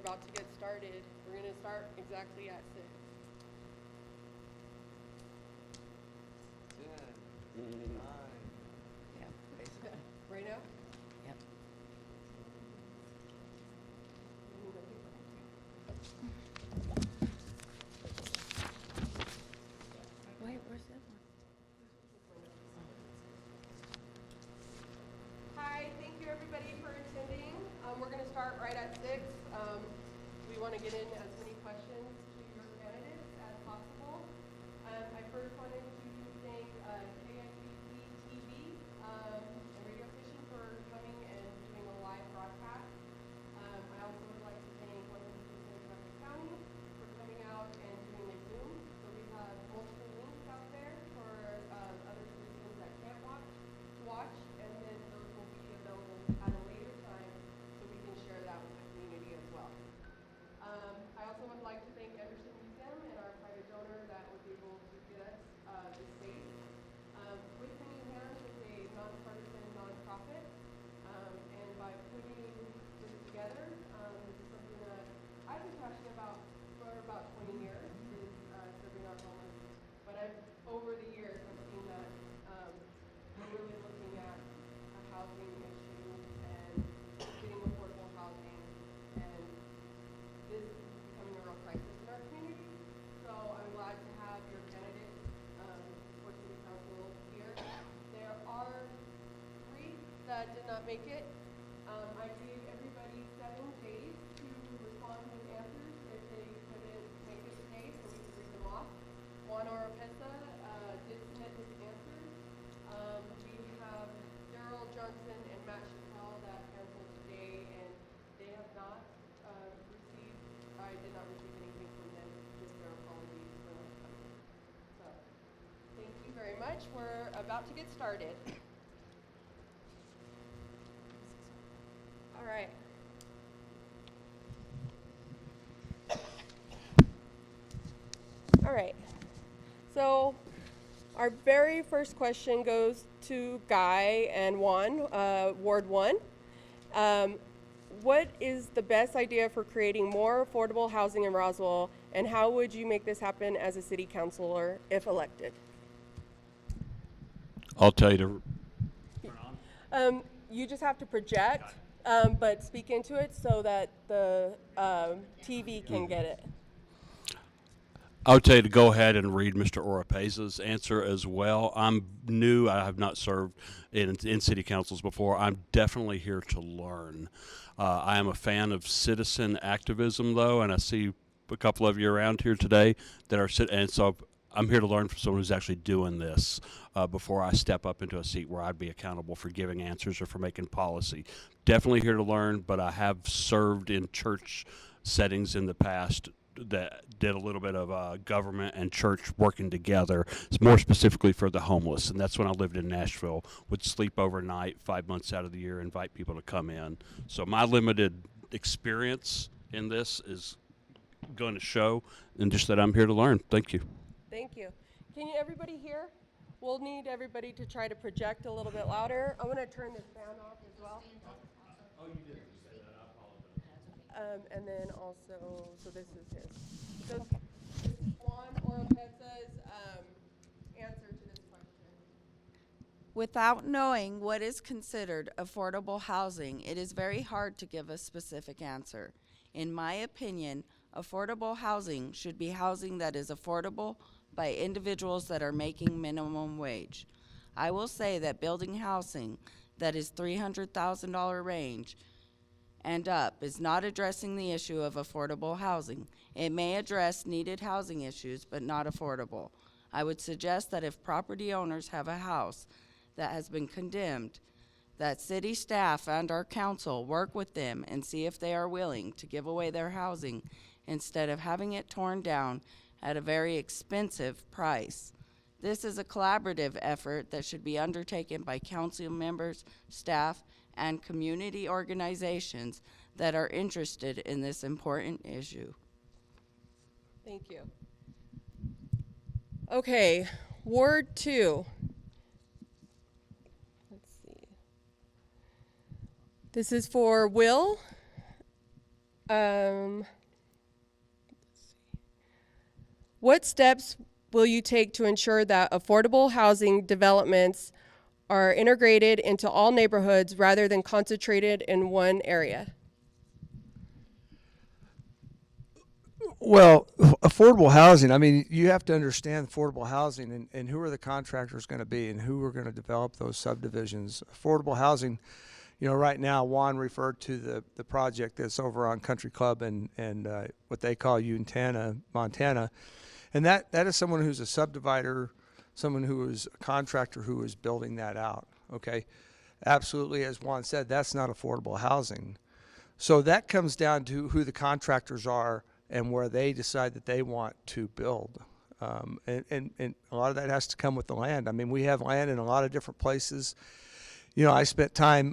about to get started. We're going to start exactly at 6. 10, 9. Yeah, basically. Right now? Yep. Wait, where's that one? Hi, thank you everybody for attending. We're going to start right at 6. We want to get in as many questions to your candidates as possible. I first wanted to thank KSBC TV and Radio Station for coming and doing a live broadcast. I also would like to thank 100% Travis County for coming out and doing a Zoom. So we have multiple links out there for other citizens that can't watch, and then those will be available at a later time so we can share that with the community as well. I also would like to thank Anderson Museum and our private donor that was able to get us this space. With Many Hands is a nonpartisan nonprofit, and by putting this together, this is something that I've been passionate about for about 20 years, is serving our homeless. But over the years, I've seen that we're really looking at a housing issue and getting affordable housing, and this is becoming a real crisis in our community. So I'm glad to have your candidates for city council here. There are 3 that did not make it. I gave everybody 7 days to respond with answers if they couldn't make it today, so we could read them off. Juan Oropesa did submit his answers. We have Daryl Johnson and Matt Chappelle that canceled today, and they have not received, I did not receive anything from them, just their apologies for not coming. So, thank you very much. We're about to get started. All right. All right. So, our very first question goes to Guy and Juan, Ward 1. What is the best idea for creating more affordable housing in Roswell, and how would you make this happen as a city councilor if elected? I'll tell you to. You just have to project, but speak into it so that the TV can get it. I would tell you to go ahead and read Mr. Oropeza's answer as well. I'm new. I have not served in city councils before. I'm definitely here to learn. I am a fan of citizen activism, though, and I see a couple of you around here today that are and so I'm here to learn from someone who's actually doing this before I step up into a seat where I'd be accountable for giving answers or for making policy. Definitely here to learn, but I have served in church settings in the past that did a little bit of government and church working together, more specifically for the homeless. And that's when I lived in Nashville, would sleep overnight 5 months out of the year, invite people to come in. So my limited experience in this is going to show, and just that I'm here to learn. Thank you. Thank you. Can you everybody hear? We'll need everybody to try to project a little bit louder. I'm going to turn this fan off as well. Oh, you did say that. I apologize. And then also, so this is his. So this is Juan Oropeza's answer to this question. Without knowing what is considered affordable housing, it is very hard to give a specific answer. In my opinion, affordable housing should be housing that is affordable by individuals that are making minimum wage. I will say that building housing that is $300,000 range and up is not addressing the issue of affordable housing. It may address needed housing issues, but not affordable. I would suggest that if property owners have a house that has been condemned, that city staff and our council work with them and see if they are willing to give away their housing instead of having it torn down at a very expensive price. This is a collaborative effort that should be undertaken by council members, staff, and community organizations that are interested in this important issue. Thank you. Okay, Ward 2. Let's see. This is for Will. let's see. What steps will you take to ensure that affordable housing developments are integrated into all neighborhoods rather than concentrated in one area? Well, affordable housing, I mean, you have to understand affordable housing and who are the contractors going to be and who are going to develop those subdivisions. Affordable housing, you know, right now, Juan referred to the project that's over on Country Club and what they call Uintana, Montana. And that is someone who's a subdivider, someone who is a contractor who is building that out, okay? Absolutely, as Juan said, that's not affordable housing. So that comes down to who the contractors are and where they decide that they want to build. And a lot of that has to come with the land. I mean, we have land in a lot of different places. You know, I spent time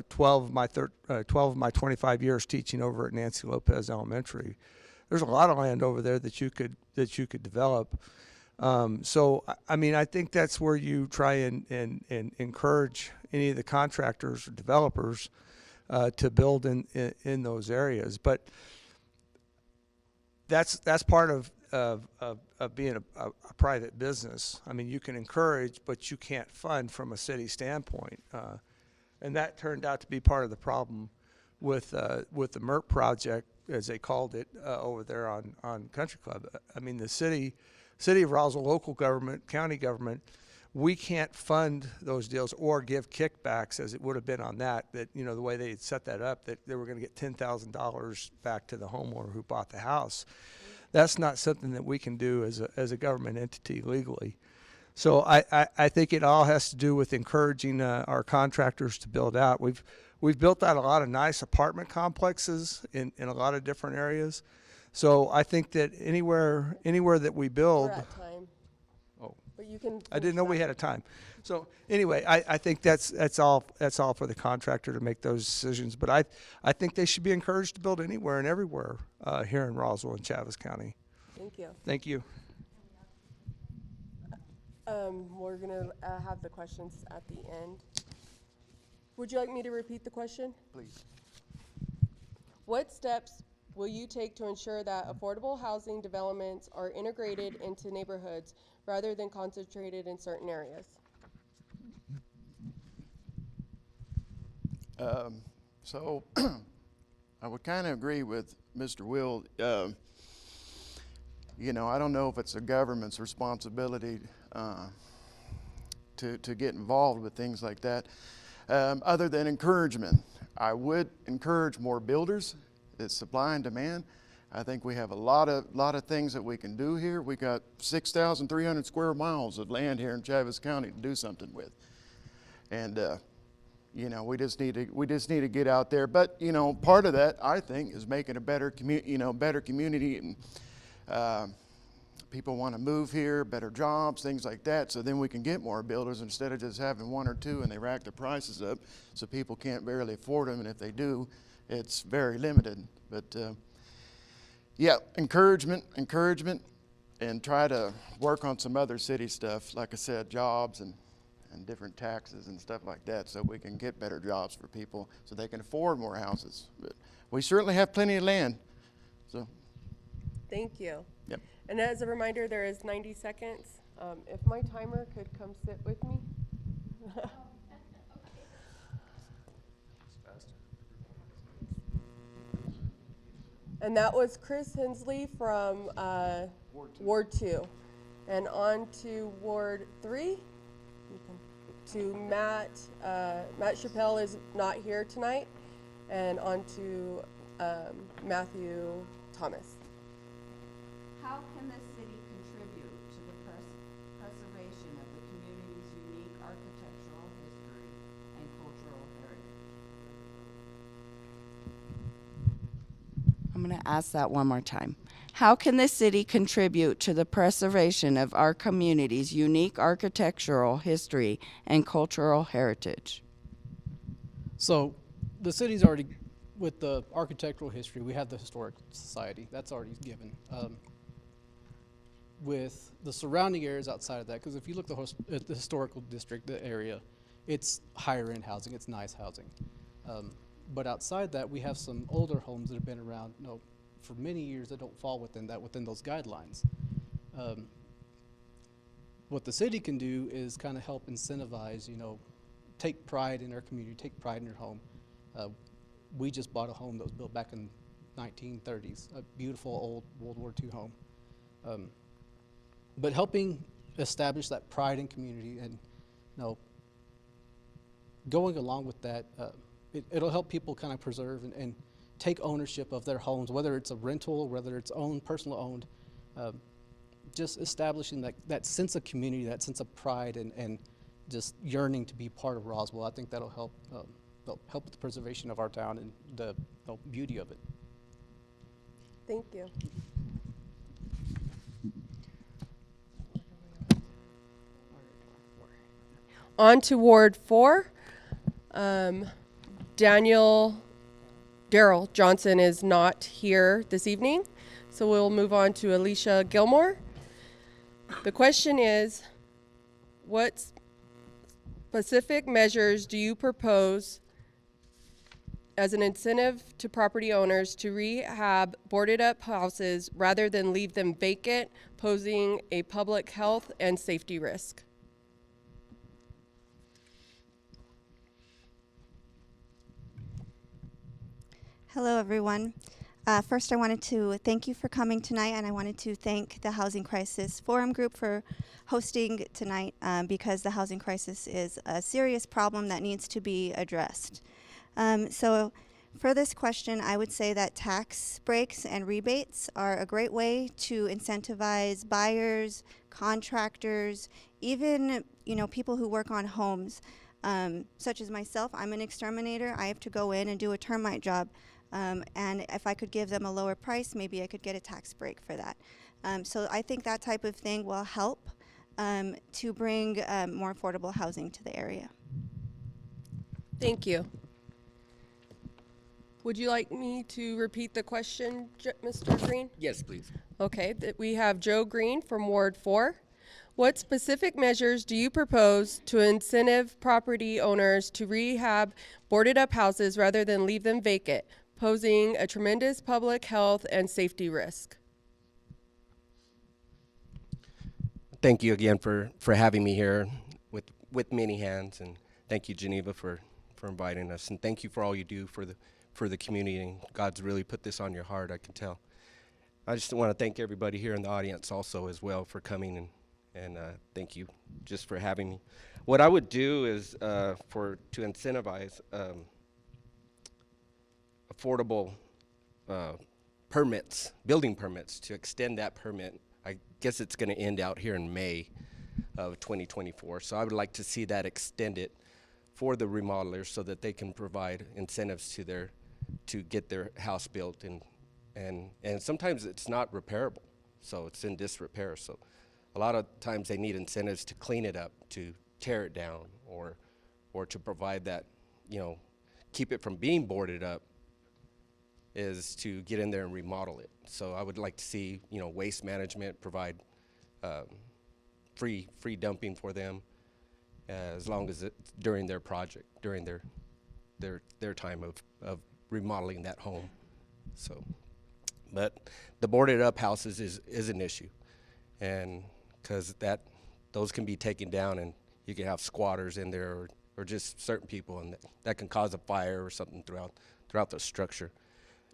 12 of my 25 years teaching over at Nancy Lopez Elementary. There's a lot of land over there that you could develop. So I mean, I think that's where you try and encourage any of the contractors or developers to build in those areas. But that's part of being a private business. I mean, you can encourage, but you can't fund from a city standpoint. And that turned out to be part of the problem with the MERP project, as they called it, over there on Country Club. I mean, the city of Roswell, local government, county government, we can't fund those deals or give kickbacks as it would have been on that, you know, the way they had set that up, that they were going to get $10,000 back to the homeowner who bought the house. That's not something that we can do as a government entity legally. So I think it all has to do with encouraging our contractors to build out. We've built out a lot of nice apartment complexes in a lot of different areas. So I think that anywhere that we build. We're at time. Oh. But you can. I didn't know we had a time. So anyway, I think that's all for the contractor to make those decisions. But I think they should be encouraged to build anywhere and everywhere here in Roswell and Chaves County. Thank you. Thank you. We're gonna have the questions at the end. Would you like me to repeat the question? Please. What steps will you take to ensure that affordable housing developments are integrated into neighborhoods rather than concentrated in certain areas? So I would kind of agree with Mr. Will. You know, I don't know if it's the government's responsibility to get involved with things like that. Other than encouragement, I would encourage more builders. It's supply and demand. I think we have a lot of things that we can do here. We got 6,300 square miles of land here in Chaves County to do something with, and you know, we just need to get out there. But you know, part of that, I think, is making a better community, and people want to move here, better jobs, things like that. So then we can get more builders instead of just having one or two and they rack the prices up, so people can't barely afford them. And if they do, it's very limited. But yeah, encouragement, and try to work on some other city stuff. Like I said, jobs and different taxes and stuff like that, so we can get better jobs for people so they can afford more houses. But we certainly have plenty of land. So. Thank you. Yep. And as a reminder, there is 90 seconds. If my timer could come sit with me. And that was Chris Hensley from Ward 2. And on to Ward 3. To Matt. Matt Chappelle is not here tonight. And on to Matthew Thomas. How can the city contribute to the preservation of the community's unique architectural history and cultural heritage? I'm going to ask that one more time. How can the city contribute to the preservation of our community's unique architectural history and cultural heritage? So the city's already, with the architectural history, we have the Historic Society. That's already given. With the surrounding areas outside of that, because if you look at the historical district, the area, it's higher end housing, it's nice housing. But outside that, we have some older homes that have been around, for many years that don't fall within those guidelines. What the city can do is kind of help incentivize, take pride in our community, take pride in your home. We just bought a home that was built back in 1930s, a beautiful old World War II home. But helping establish that pride in community and, going along with that, it'll help people kind of preserve and take ownership of their homes, whether it's a rental, whether it's owned, personal owned. Just establishing that sense of community, that sense of pride, and just yearning to be part of Roswell. I think that'll help with the preservation of our town and the beauty of it. Thank you. On to Ward 4. Daryl Johnson is not here this evening, so we'll move on to Alicia Gilmore. The question is, what specific measures do you propose as an incentive to property owners to rehab boarded up houses rather than leave them vacant, posing a public health and safety risk? Hello, everyone. First, I wanted to thank you for coming tonight, and I wanted to thank the Housing Crisis Forum Group for hosting tonight because the housing crisis is a serious problem that needs to be addressed. So for this question, I would say that tax breaks and rebates are a great way to incentivize buyers, contractors, even people who work on homes, such as myself. I'm an exterminator. I have to go in and do a termite job. And if I could give them a lower price, maybe I could get a tax break for that. So I think that type of thing will help to bring more affordable housing to the area. Thank you. Would you like me to repeat the question, Mr. Green? Yes, please. Okay, we have Joe Green from Ward 4. What specific measures do you propose to incentive property owners to rehab boarded up houses rather than leave them vacant, posing a tremendous public health and safety risk? Thank you again for having me here with many hands, and thank you, Geneva, for inviting us, and thank you for all you do for the community. And God's really put this on your heart, I can tell. I just want to thank everybody here in the audience also as well for coming, and thank you just for having me. What I would do is to incentivize affordable permits, building permits, to extend that permit. I guess it's going to end out here in May of 2024. So I would like to see that extended for the remodelers so that they can provide incentives to get their house built, and sometimes it's not repairable, so it's in disrepair. So a lot of times they need incentives to clean it up, to tear it down, or to provide that, keep it from being boarded up, is to get in there and remodel it. So I would like to see, waste management provide free dumping for them, as long as it's during their project, during their time of remodeling that home. So, but the boarded up houses is an issue, and because those can be taken down, and you can have squatters in there, or just certain people, and that can cause a fire or something throughout the structure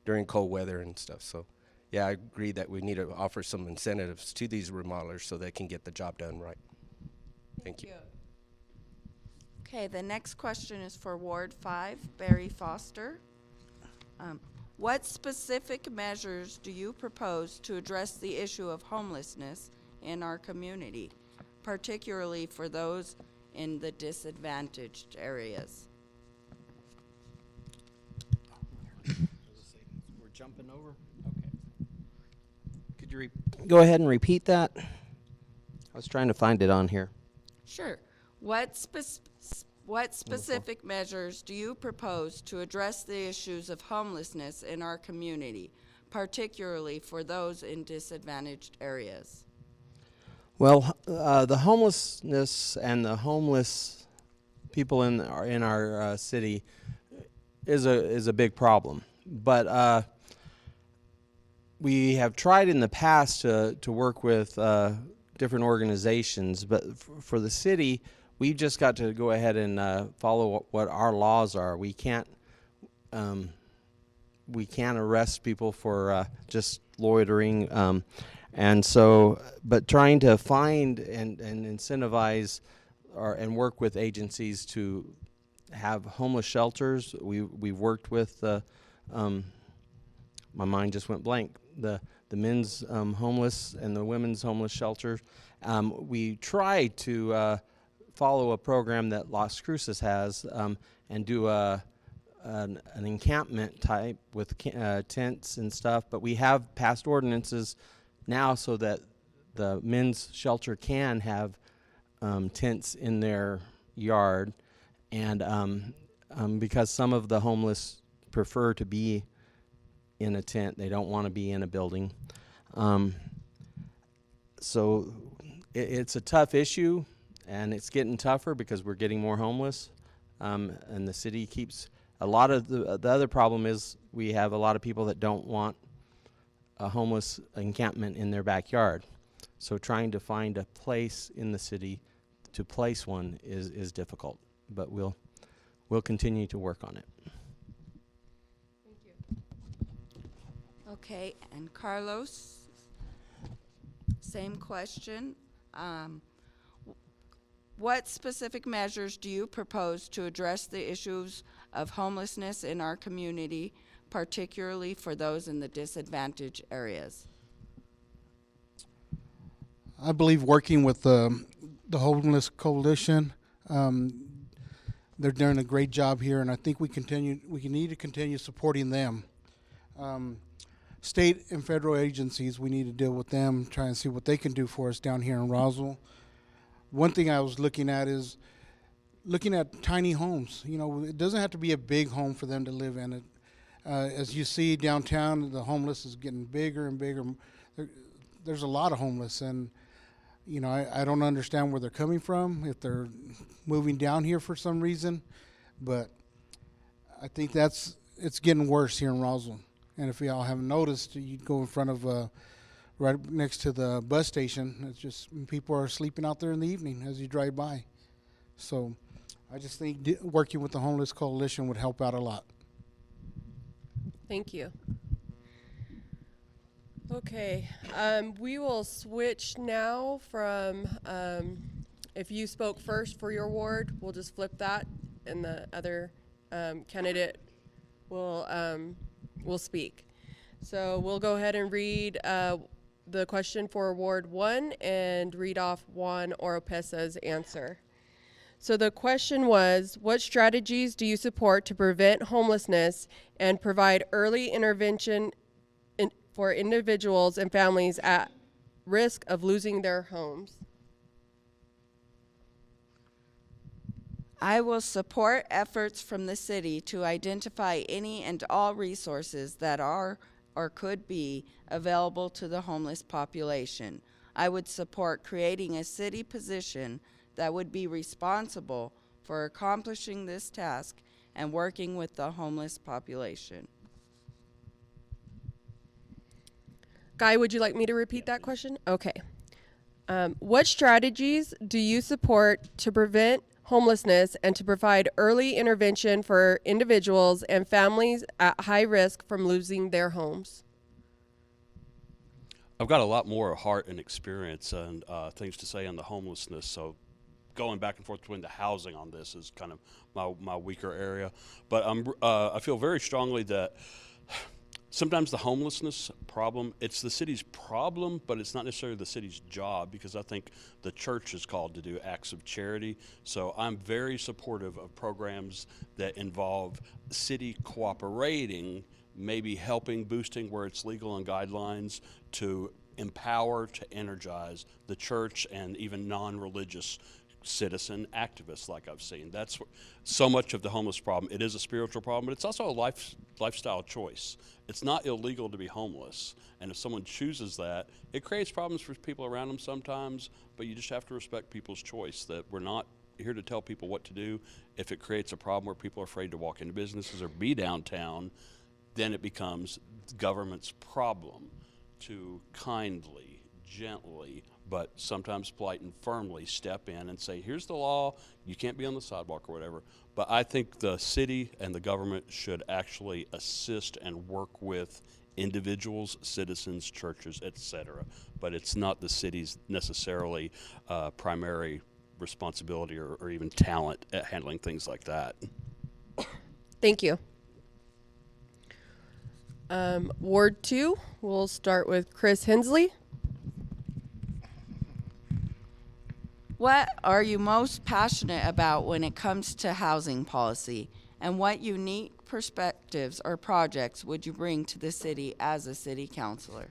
during cold weather and stuff. So yeah, I agree that we need to offer some incentives to these remodelers so they can get the job done right. Thank you. Okay, the next question is for Ward 5, Barry Foster. What specific measures do you propose to address the issue of homelessness in our community, particularly for those in the disadvantaged areas? We're jumping over? Okay. Could you go ahead and repeat that? I was trying to find it on here. Sure. What specific measures do you propose to address the issues of homelessness in our community, particularly for those in disadvantaged areas? Well, the homelessness and the homeless people in our city is a big problem. But we have tried in the past to work with different organizations, but for the city, we've just got to go ahead and follow what our laws are. We can't arrest people for just loitering, and so, but trying to find and incentivize and work with agencies to have homeless shelters. We've worked with my mind just went blank. The men's homeless and the women's homeless shelter. We try to follow a program that Las Cruces has and do an encampment type with tents and stuff. But we have passed ordinances now so that the men's shelter can have tents in their yard, and because some of the homeless prefer to be in a tent, they don't want to be in a building. So it's a tough issue, and it's getting tougher because we're getting more homeless, and the city keeps a lot of the other problem is we have a lot of people that don't want a homeless encampment in their backyard. So trying to find a place in the city to place one is difficult, but we'll continue to work on it. Thank you. Okay, and Carlos, same question. What specific measures do you propose to address the issues of homelessness in our community, particularly for those in the disadvantaged areas? I believe working with the Homeless Coalition, they're doing a great job here, and I think we need to continue supporting them. State and federal agencies, we need to deal with them, try and see what they can do for us down here in Roswell. One thing I was looking at is looking at tiny homes. You know, it doesn't have to be a big home for them to live in it. As you see downtown, the homeless is getting bigger and bigger. There's a lot of homeless, and you know, I don't understand where they're coming from, if they're moving down here for some reason, but I think it's getting worse here in Roswell. And if y'all haven't noticed, you go in front of right next to the bus station, it's just people are sleeping out there in the evening as you drive by. So I just think working with the Homeless Coalition would help out a lot. Thank you. Okay, we will switch now from, if you spoke first for your ward, we'll just flip that, and the other candidate will speak. So we'll go ahead and read the question for Ward 1 and read off Juan Oropesa's answer. So the question was, what strategies do you support to prevent homelessness and provide early intervention for individuals and families at risk of losing their homes? I will support efforts from the city to identify any and all resources that are or could be available to the homeless population. I would support creating a city position that would be responsible for accomplishing this task and working with the homeless population. Guy, would you like me to repeat that question? Okay. What strategies do you support to prevent homelessness and to provide early intervention for individuals and families at high risk from losing their homes? I've got a lot more heart and experience and things to say on the homelessness, so going back and forth between the housing on this is kind of my weaker area. But I feel very strongly that sometimes the homelessness problem, it's the city's problem, but it's not necessarily the city's job, because I think the church is called to do acts of charity. So I'm very supportive of programs that involve city cooperating, maybe helping, boosting where it's legal and guidelines, to empower, to energize the church and even non-religious citizen activists like I've seen. That's so much of the homeless problem. It is a spiritual problem, but it's also a lifestyle choice. It's not illegal to be homeless, and if someone chooses that, it creates problems for people around them sometimes, but you just have to respect people's choice, that we're not here to tell people what to do. If it creates a problem where people are afraid to walk into businesses or be downtown, then it becomes government's problem to kindly, gently, but sometimes polite and firmly step in and say, here's the law, you can't be on the sidewalk or whatever. But I think the city and the government should actually assist and work with individuals, citizens, churches, etc. But it's not the city's necessarily primary responsibility or even talent at handling things like that. Thank you. Ward 2, we'll start with Chris Hensley. What are you most passionate about when it comes to housing policy? And what unique perspectives or projects would you bring to the city as a city councilor?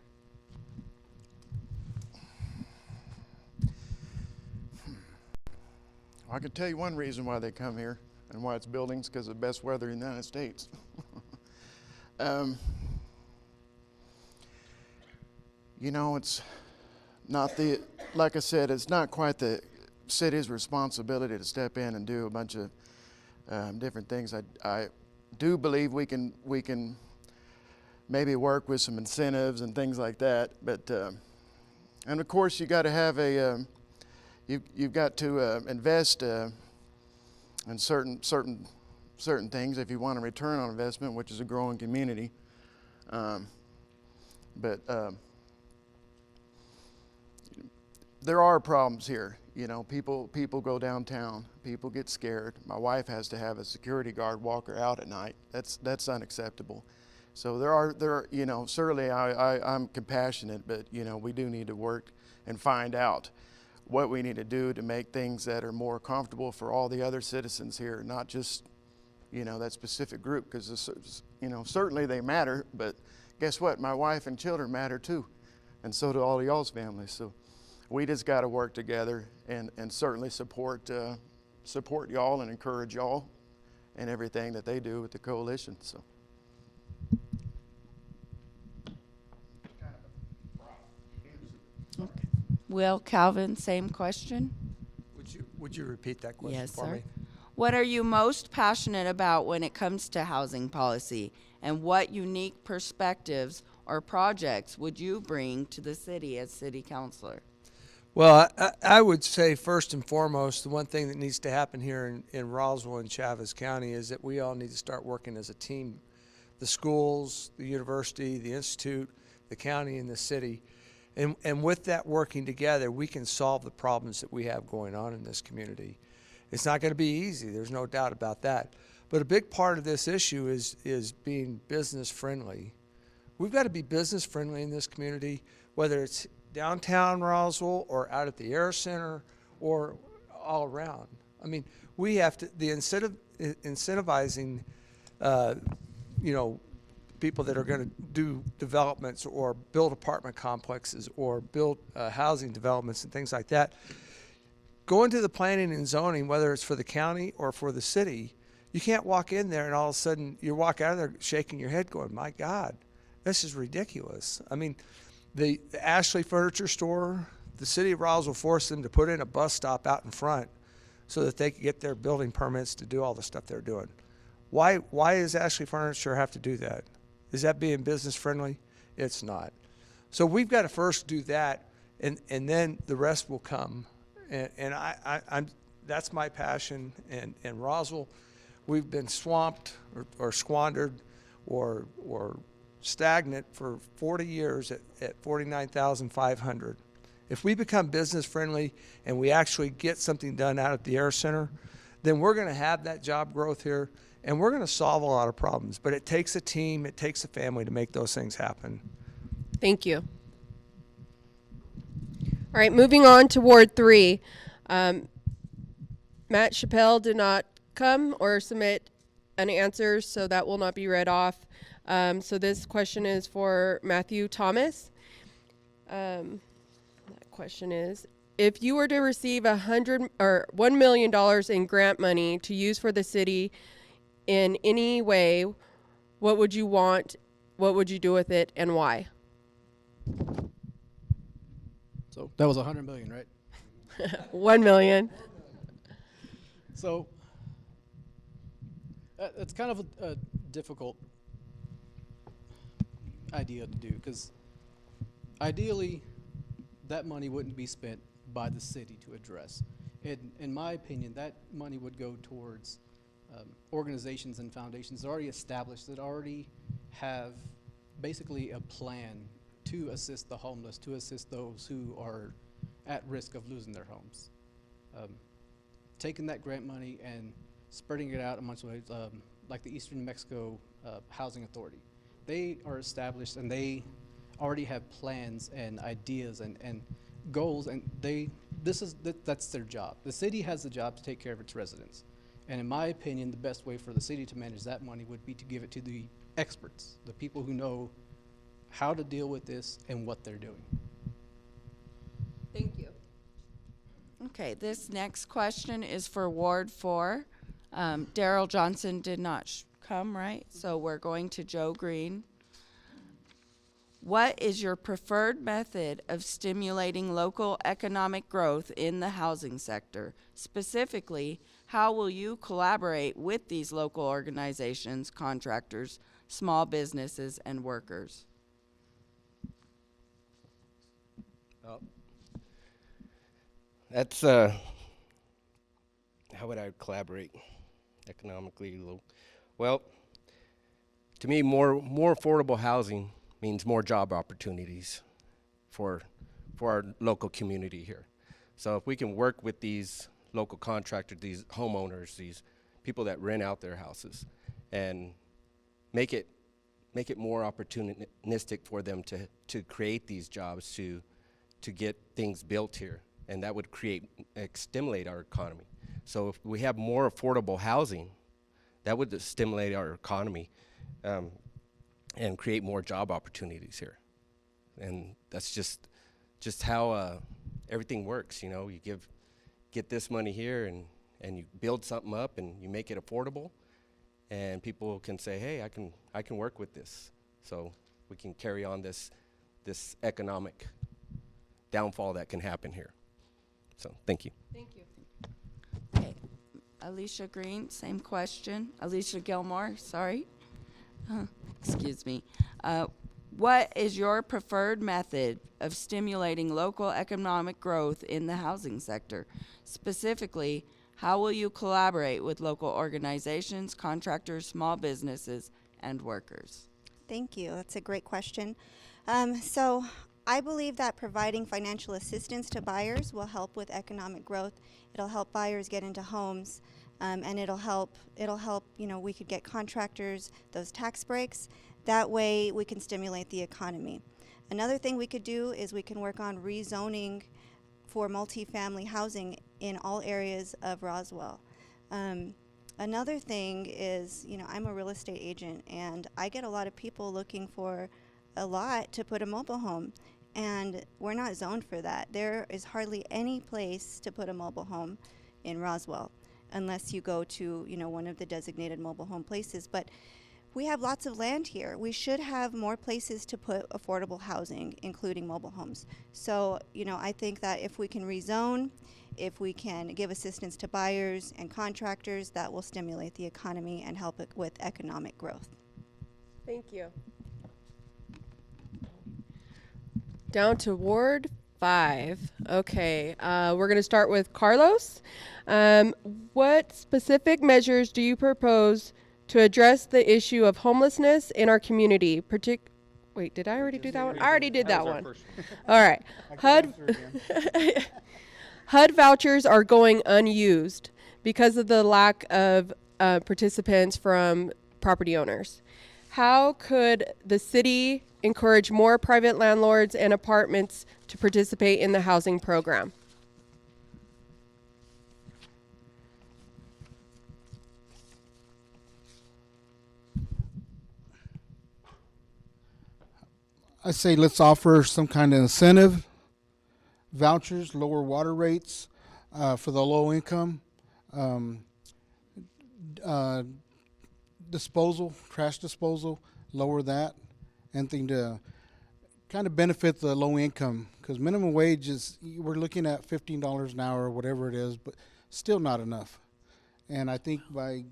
I can tell you one reason why they come here and why it's buildings, because of the best weather in the United States. You know, it's not the, like I said, it's not quite the city's responsibility to step in and do a bunch of different things. I do believe we can maybe work with some incentives and things like that, but and of course you got to have a you've got to invest in certain things if you want a return on investment, which is a growing community. But there are problems here. You know, people go downtown. People get scared. My wife has to have a security guard walk her out at night. That's unacceptable. So there are you know, certainly I'm compassionate, but you know, we do need to work and find out what we need to do to make things that are more comfortable for all the other citizens here, not just, you know, that specific group, because, you know, certainly they matter, but guess what? My wife and children matter too, and so do all of y'all's families. So we just got to work together and certainly support y'all and encourage y'all and everything that they do with the coalition. So. Will, Calvin, same question? Would you repeat that question Yes, for sir. me? What are you most passionate about when it comes to housing policy? And what unique perspectives or projects would you bring to the city as city councilor? Well, I would say first and foremost, the one thing that needs to happen here in Roswell and Chavez County is that we all need to start working as a team. The schools, the university, the institute, the county, and the city. And with that working together, we can solve the problems that we have going on in this community. It's not going to be easy. There's no doubt about that. But a big part of this issue is being business friendly. We've got to be business friendly in this community, whether it's downtown Roswell or out at the Air Center or all around. I mean, we have to, the incentivizing, you know, people that are going to do developments or build apartment complexes or build housing developments and things like that. Going to the planning and zoning, whether it's for the county or for the city, you can't walk in there and all of a sudden you walk out of there shaking your head going, my God, this is ridiculous. I mean, the Ashley Furniture Store, the city of Roswell forced them to put in a bus stop out in front so that they could get their building permits to do all the stuff they're doing. Why does Ashley Furniture have to do that? Is that being business friendly? It's not. So we've got to first do that, and then the rest will come. And I'm that's my passion. And Roswell, we've been swamped or squandered or stagnant for 40 years at 49,500. If we become business friendly and we actually get something done out at the Air Center, then we're going to have that job growth here. And we're going to solve a lot of problems, but it takes a team, it takes a family to make those things happen. Thank you. All right, moving on to Ward 3. Matt Chappelle did not come or submit an answer, so that will not be read off. So this question is for Matthew Thomas. That question is, if you were to receive $1 million in grant money to use for the city in any way, what would you want? What would you do with it, and why? So that was $100 million, right? 1 million. So it's kind of a difficult idea to do, because ideally that money wouldn't be spent by the city to address. In my opinion, that money would go towards organizations and foundations already established that already have basically a plan to assist the homeless, to assist those who are at risk of losing their homes. Taking that grant money and spreading it out amongst ways, like the Eastern New Mexico Housing Authority. They are established and they already have plans and ideas and goals, and that's their job. The city has the job to take care of its residents. And in my opinion, the best way for the city to manage that money would be to give it to the experts, the people who know how to deal with this and what they're doing. Thank you. Okay, this next question is for Ward 4. Daryl Johnson did not come, right? So we're going to Joe Green. What is your preferred method of stimulating local economic growth in the housing sector? Specifically, how will you collaborate with these local organizations, contractors, small businesses, and workers? That's how would I collaborate economically? Well, to me, more affordable housing means more job opportunities for our local community here. So if we can work with these local contractors, these homeowners, these people that rent out their houses, and make it more opportunistic for them to create these jobs, to get things built here, and that would stimulate our economy. So if we have more affordable housing, that would stimulate our economy and create more job opportunities here. And that's just how everything works. You know, you get this money here and you build something up and you make it affordable, and people can say, hey, I can work with this. So we can carry on this economic downfall that can happen here. So thank you. Thank you. Okay, Alicia Green, same question. Alicia Gilmore, sorry. Excuse me. What is your preferred method of stimulating local economic growth in the housing sector? Specifically, how will you collaborate with local organizations, contractors, small businesses, and workers? Thank you. That's a great question. So I believe that providing financial assistance to buyers will help with economic growth. It'll help buyers get into homes, and it'll help, we could get contractors those tax breaks. That way we can stimulate the economy. Another thing we could do is we can work on rezoning for multifamily housing in all areas of Roswell. Another thing is, I'm a real estate agent, and I get a lot of people looking for a lot to put a mobile home, and we're not zoned for that. There is hardly any place to put a mobile home in Roswell unless you go to, one of the designated mobile home places. But we have lots of land here. We should have more places to put affordable housing, including mobile homes. So, I think that if we can rezone, if we can give assistance to buyers and contractors, that will stimulate the economy and help it with economic growth. Thank you. Down to Ward 5. Okay, we're going to start with Carlos. What specific measures do you propose to address the issue of homelessness in our community? Wait, did I already do that one? I already did that one. All right. HUD vouchers are going unused because of the lack of participants from property owners. How could the city encourage more private landlords and apartments to participate in the housing program? I say let's offer some kind of incentive, vouchers, lower water rates for the low income, trash disposal, lower that, anything to kind of benefit the low income, because minimum wage we're looking at $15 an hour or whatever it is, but still not enough. And I think by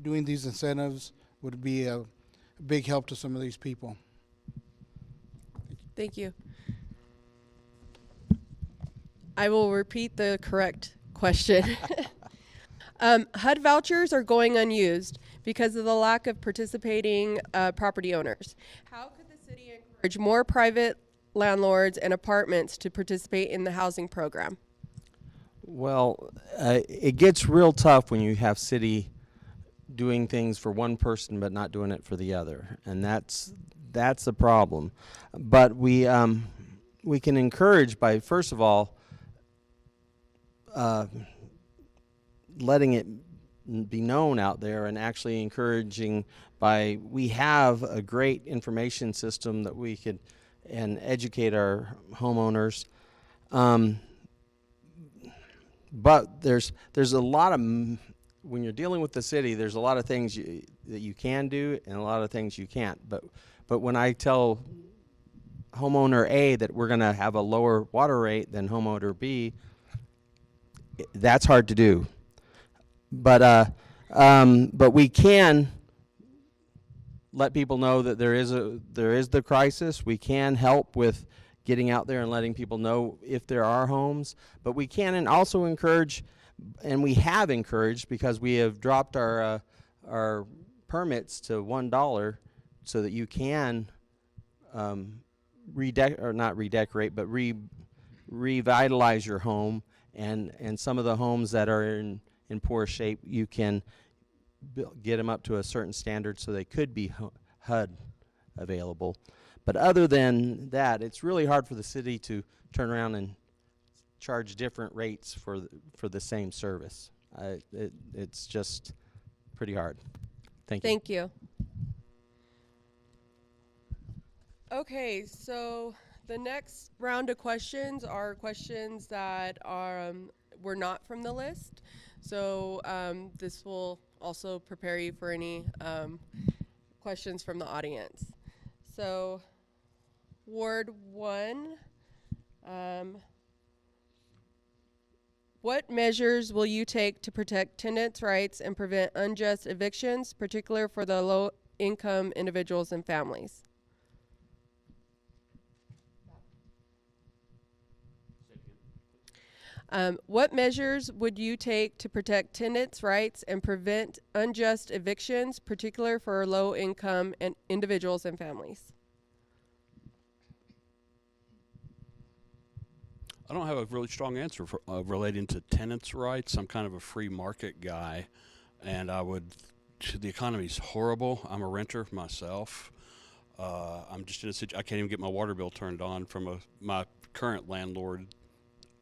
doing these incentives would be a big help to some of these people. Thank you. I will repeat the correct question. HUD vouchers are going unused because of the lack of participating property owners. How could the city encourage more private landlords and apartments to participate in the housing program? Well, it gets real tough when you have city doing things for one person but not doing it for the other, and that's a problem. But we can encourage by, first of all, letting it be known out there, and actually encouraging by, we have a great information system that we could and educate our homeowners. But there's a lot of, when you're dealing with the city, there's a lot of things that you can do and a lot of things you can't. But when I tell homeowner A that we're going to have a lower water rate than homeowner B, that's hard to do. But we can let people know that there is the crisis. We can help with getting out there and letting people know if there are homes. But we can and also encourage, and we have encouraged, because we have dropped our permits to $1, so that you can not redecorate, but revitalize your home. And some of the homes that are in poor shape, you can get them up to a certain standard so they could be HUD available. But other than that, it's really hard for the city to turn around and charge different rates for the same service. It's just pretty hard. Thank you. Thank you. Okay, so the next round of questions are questions that were not from the list. So this will also prepare you for any questions from the audience. So Ward 1, what measures will you take to protect tenants' rights and prevent unjust evictions, particularly for the low-income individuals and families? What measures would you take to protect tenants' rights and prevent unjust evictions, particularly for low-income and individuals and families? I don't have a really strong answer for, relating to tenants' rights. I'm kind of a free market guy, and the economy's horrible. I'm a renter myself. I'm just in a situation, I can't even get my water bill turned on from my current landlord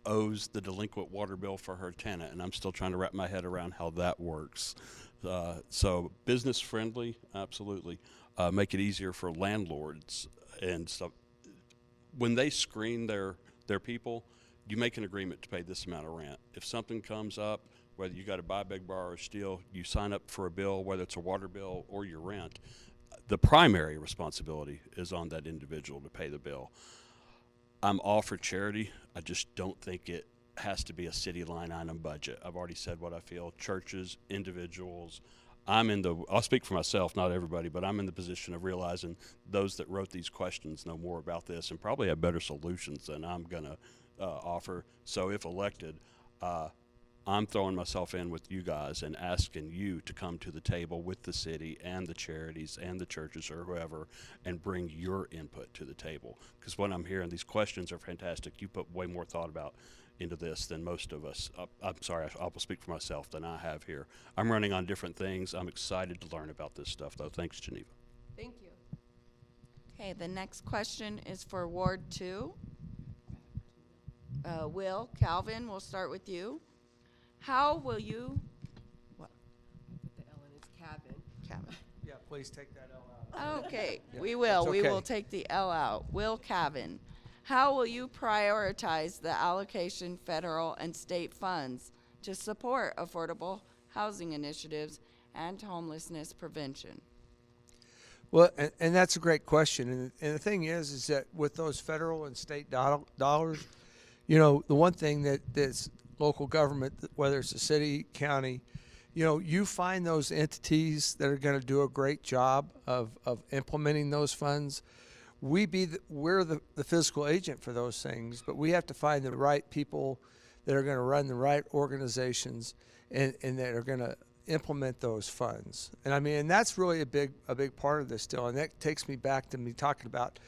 owes the delinquent water bill for her tenant, and I'm still trying to wrap my head around how that works. So business friendly, absolutely. Make it easier for landlords and stuff. When they screen their people, you make an agreement to pay this amount of rent. If something comes up, whether you got to buy, beg, borrow, or steal, you sign up for a bill, whether it's a water bill or your rent. The primary responsibility is on that individual to pay the bill. I'm all for charity. I just don't think it has to be a city line item budget. I've already said what I feel. Churches, individuals. I'll speak for myself, not everybody, but I'm in the position of realizing those that wrote these questions know more about this and probably have better solutions than I'm going to offer. So if elected, I'm throwing myself in with you guys and asking you to come to the table with the city and the charities and the churches or whoever and bring your input to the table. Because what I'm hearing, these questions are fantastic. You put way more thought into this than most of us. I'm sorry, I'll speak for myself than I have here. I'm running on different things. I'm excited to learn about this stuff, though. Thanks, Geneva. Thank you. Okay, the next question is for Ward 2. Will, Calvin, we'll start with you. How will you, what? Put the L in its cabin. Calvin. Yeah, please take that L out. Okay, Yeah, we will. it's We will okay. take the L out. Will Cavan, how will you prioritize the allocation federal and state funds to support affordable housing initiatives and homelessness prevention? Well, and that's a great question. And the thing is that with those federal and state dollars, you know, the one thing that's local government, whether it's a city, county, you know, you find those entities that are going to do a great job of implementing those funds. We're the physical agent for those things, but we have to find the right people that are going to run the right organizations and that are going to implement those funds. And I mean, and that's really a big part of this still. And that takes me back to me talking about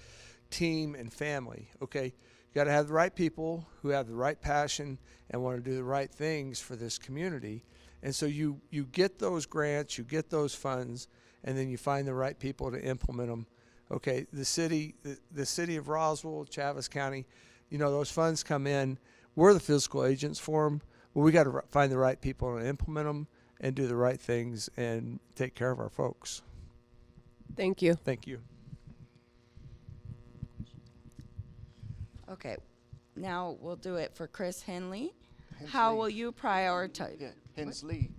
team and family. Okay, you got to have the right people who have the right passion and want to do the right things for this community. And so you get those grants, you get those funds, and then you find the right people to implement them. Okay, the city of Roswell, Chaves County, you know, those funds come in. We're the physical agents for them. Well, we got to find the right people to implement them and do the right things and take care of our folks. Thank you. Thank you. Okay, now we'll do it for Chris Henley. How will you prioritize? Yeah, Hensley.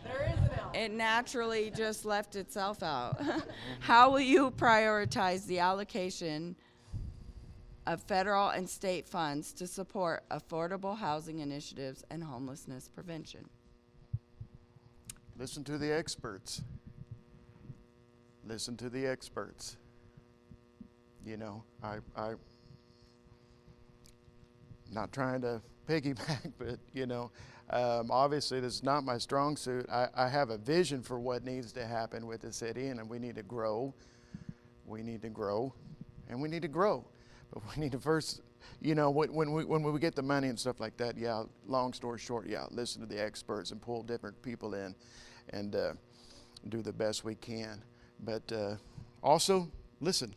There is an L. It naturally just left itself out. How will you prioritize the allocation of federal and state funds to support affordable housing initiatives and homelessness prevention? Listen to the experts. Listen to the experts. You know, I not trying to piggyback, but you know, obviously this is not my strong suit. I have a vision for what needs to happen with the city, and we need to grow. We need to grow, and we need to grow. But we need to first, you know, when we get the money and stuff like that, yeah, long story short, yeah, listen to the experts and pull different people in and do the best we can. But also, listen.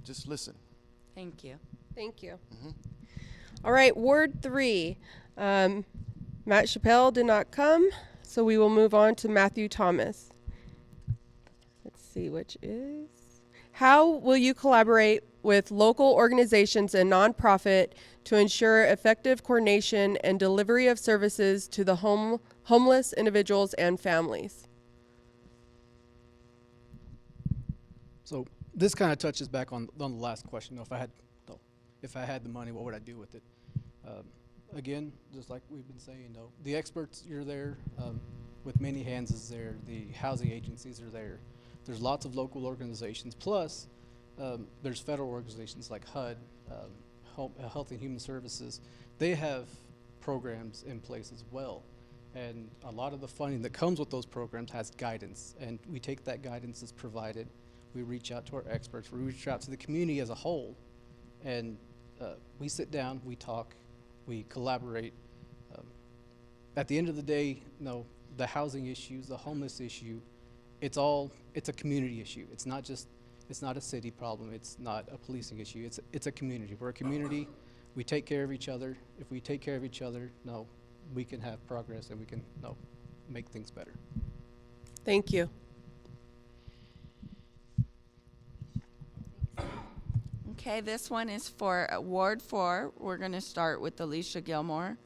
Just listen. Thank you. Thank you. All right, Ward 3. Matt Chappelle did not come, so we will move on to Matthew Thomas. Let's see, which is... How will you collaborate with local organizations and nonprofit to ensure effective coordination and delivery of services to the homeless individuals and families? So this kind of touches back on the last question. If I had the money, what would I do with it? Again, just like we've been saying, the experts, you're there. With Many Hands is there. The housing agencies are there. There's lots of local organizations. Plus, there's federal organizations like HUD, Health and Human Services. They have programs in place as well. And a lot of the funding that comes with those programs has guidance. And we take that guidance that's provided. We reach out to our experts. We reach out to the community as a whole. And we sit down, we talk, we collaborate. At the end of the day, the housing issues, the homeless issue, it's a community issue. It's not a city problem. It's not a policing issue. It's a community. We're a community. We take care of each other. If we take care of each other, we can have progress and we can make things better. Thank you. Okay, this one is for Ward 4. We're going to start with Alicia Gilmore.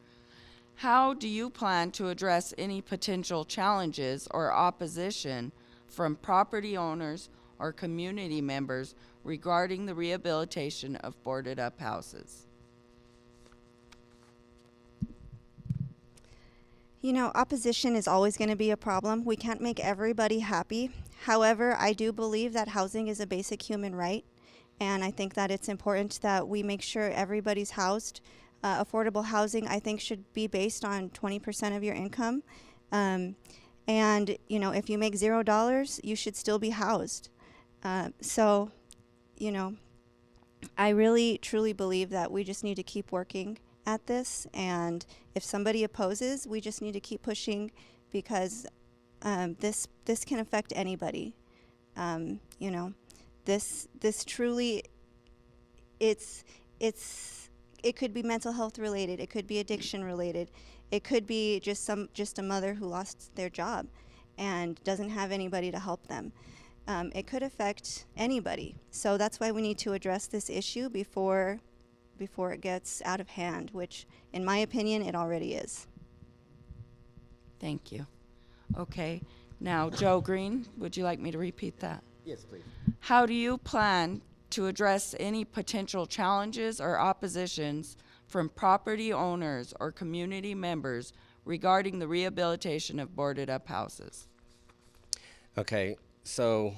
How do you plan to address any potential challenges or opposition from property owners or community members regarding the rehabilitation of boarded-up houses? You know, opposition is always going to be a problem. We can't make everybody happy. However, I do believe that housing is a basic human right, and I think that it's important that we make sure everybody's housed. Affordable housing, I think, should be based on 20% of your income. And, you know, if you make $0, you should still be housed. So, you know, I really, truly believe that we just need to keep working at this. And if somebody opposes, we just need to keep pushing because this can affect anybody. You know, this truly, it could be mental health related. It could be addiction related. It could be just a mother who lost their job and doesn't have anybody to help them. It could affect anybody. So that's why we need to address this issue before it gets out of hand, which, in my opinion, it already is. Thank you. Okay, now Joe Green, would you like me to repeat that? Yes, please. How do you plan to address any potential challenges or oppositions from property owners or community members regarding the rehabilitation of boarded-up houses. Okay, so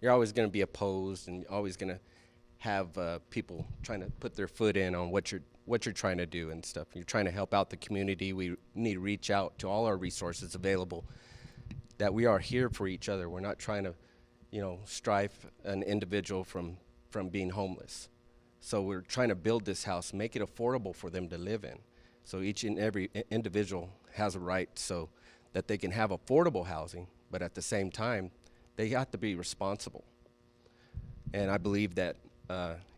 you're always going to be opposed, and you're always going to have people trying to put their foot in on what you're trying to do and stuff. You're trying to help out the community. We need to reach out to all our resources available. That we are here for each other. We're not trying to, strife an individual from being homeless. So we're trying to build this house, make it affordable for them to live in. So each and every individual has a right so that they can have affordable housing, but at the same time, they have to be responsible. And I believe that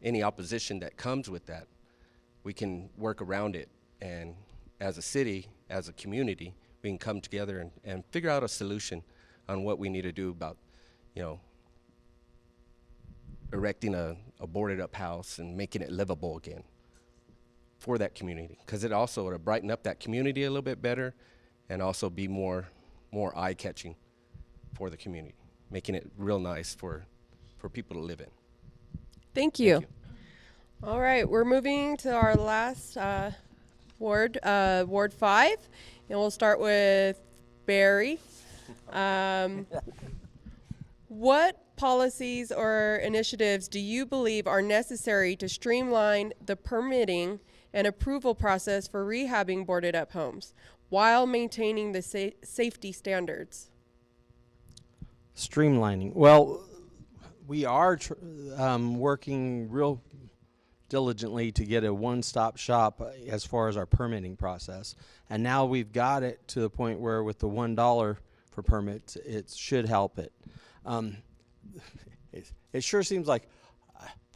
any opposition that comes with that, we can work around it. And as a city, as a community, we can come together and figure out a solution on what we need to do about, erecting a boarded up house and making it livable again for that community. Because it also would brighten up that community a little bit better and also be more eye-catching for the community, making it real nice for people to live in. Thank you. Thank you. All right, we're moving to our last ward, Ward 5, and we'll start with Barry. What policies or initiatives do you believe are necessary to streamline the permitting and approval process for rehabbing boarded-up homes while maintaining the safety standards? Streamlining. Well, we are working real diligently to get a one-stop shop as far as our permitting process. And now we've got it to the point where with the $1 for permits, it should help it. It sure seems like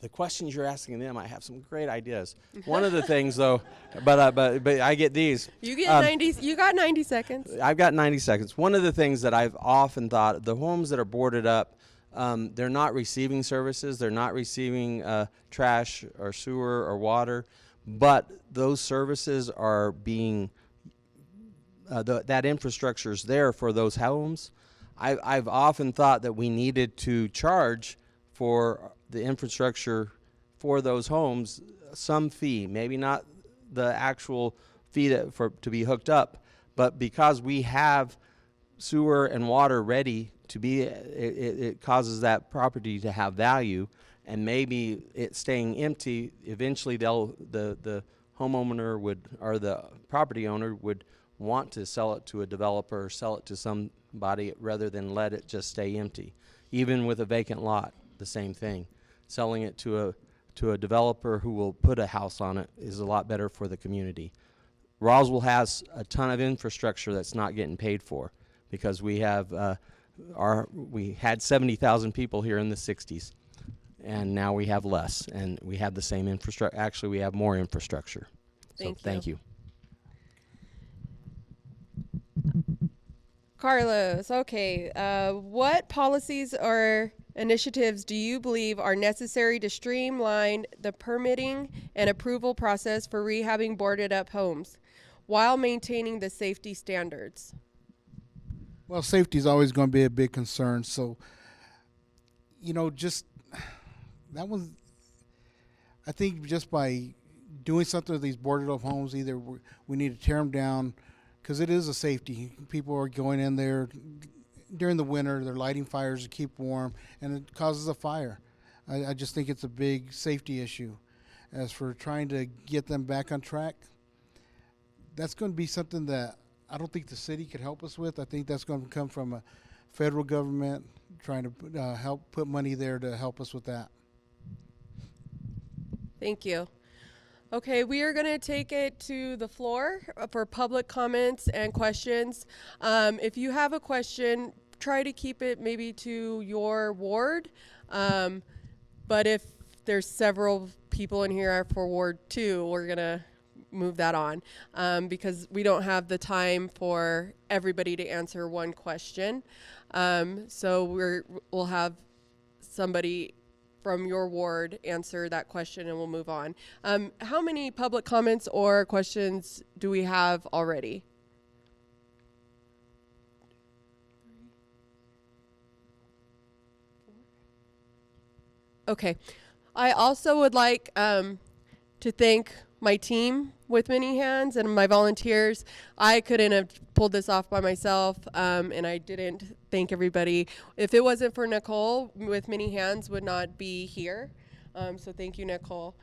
the questions you're asking them, I have some great ideas. One of the things, though, but I get these. You get You got 90 seconds. I've got 90 seconds. One of the things that I've often thought, the homes that are boarded up, they're not receiving services. They're not receiving trash or sewer or water, but those services are being, that infrastructure is there for those homes. I've often thought that we needed to charge for the infrastructure for those homes some fee, maybe not the actual fee to be hooked up, but because we have sewer and water ready to be, it causes that property to have value, and maybe it staying empty, eventually the homeowner would, or the property owner would want to sell it to a developer or sell it to somebody rather than let it just stay empty. Even with a vacant lot, the same thing. Selling it to a developer who will put a house on it is a lot better for the community. Roswell has a ton of infrastructure that's not getting paid for because we have we had 70,000 people here in the 60s, and now we have less, and we have the same infrastructure. Actually, we have more infrastructure. Thank you. Carlos, okay. What policies or initiatives do you believe are necessary to streamline the permitting and approval process for rehabbing boarded-up homes while maintaining the safety standards? Well, safety is always going to be a big concern. So, just that was, I think just by doing something with these boarded up homes, either we need to tear them down because it is a safety. People are going in there during the winter, they're lighting fires to keep warm, and it causes a fire. I just think it's a big safety issue. As for trying to get them back on track, that's going to be something that I don't think the city could help us with. I think that's going to come from a federal government trying to help put money there to help us with that. Thank you. Okay, we are going to take it to the floor for public comments and questions. If you have a question, try to keep it maybe to your ward. But if there's several people in here for Ward 2, we're going to move that on because we don't have the time for everybody to answer one question. So we'll have somebody from your ward answer that question and we'll move on. How many public comments or questions do we have already? Okay. I also would like to thank my team with Many Hands and my volunteers. I couldn't have pulled this off by myself, and I didn't thank everybody. If it wasn't for Nicole with Many Hands, would not be here. So thank you, Nicole.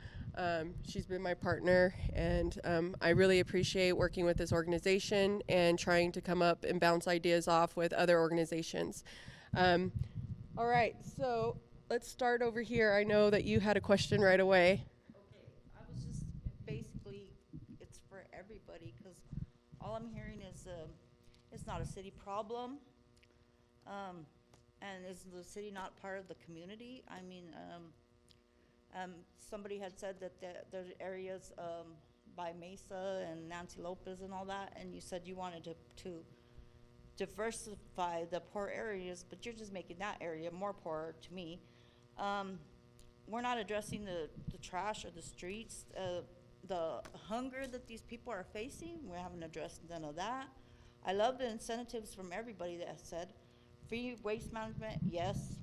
She's been my partner, and I really appreciate working with this organization and trying to come up and bounce ideas off with other organizations. All right, so let's start over here. I know that you had a question right away. Okay, I was just basically, it's for everybody, because all I'm hearing is it's not a city problem. And is the city not part of the community? I mean, somebody had said that there's areas by Mesa and Nancy Lopez and all that, and you said you wanted to diversify the poor areas, but you're just making that area more poor to me. We're not addressing the trash or the streets, the hunger that these people are facing. We haven't addressed none of that. I love the incentives from everybody that said free waste management, yes.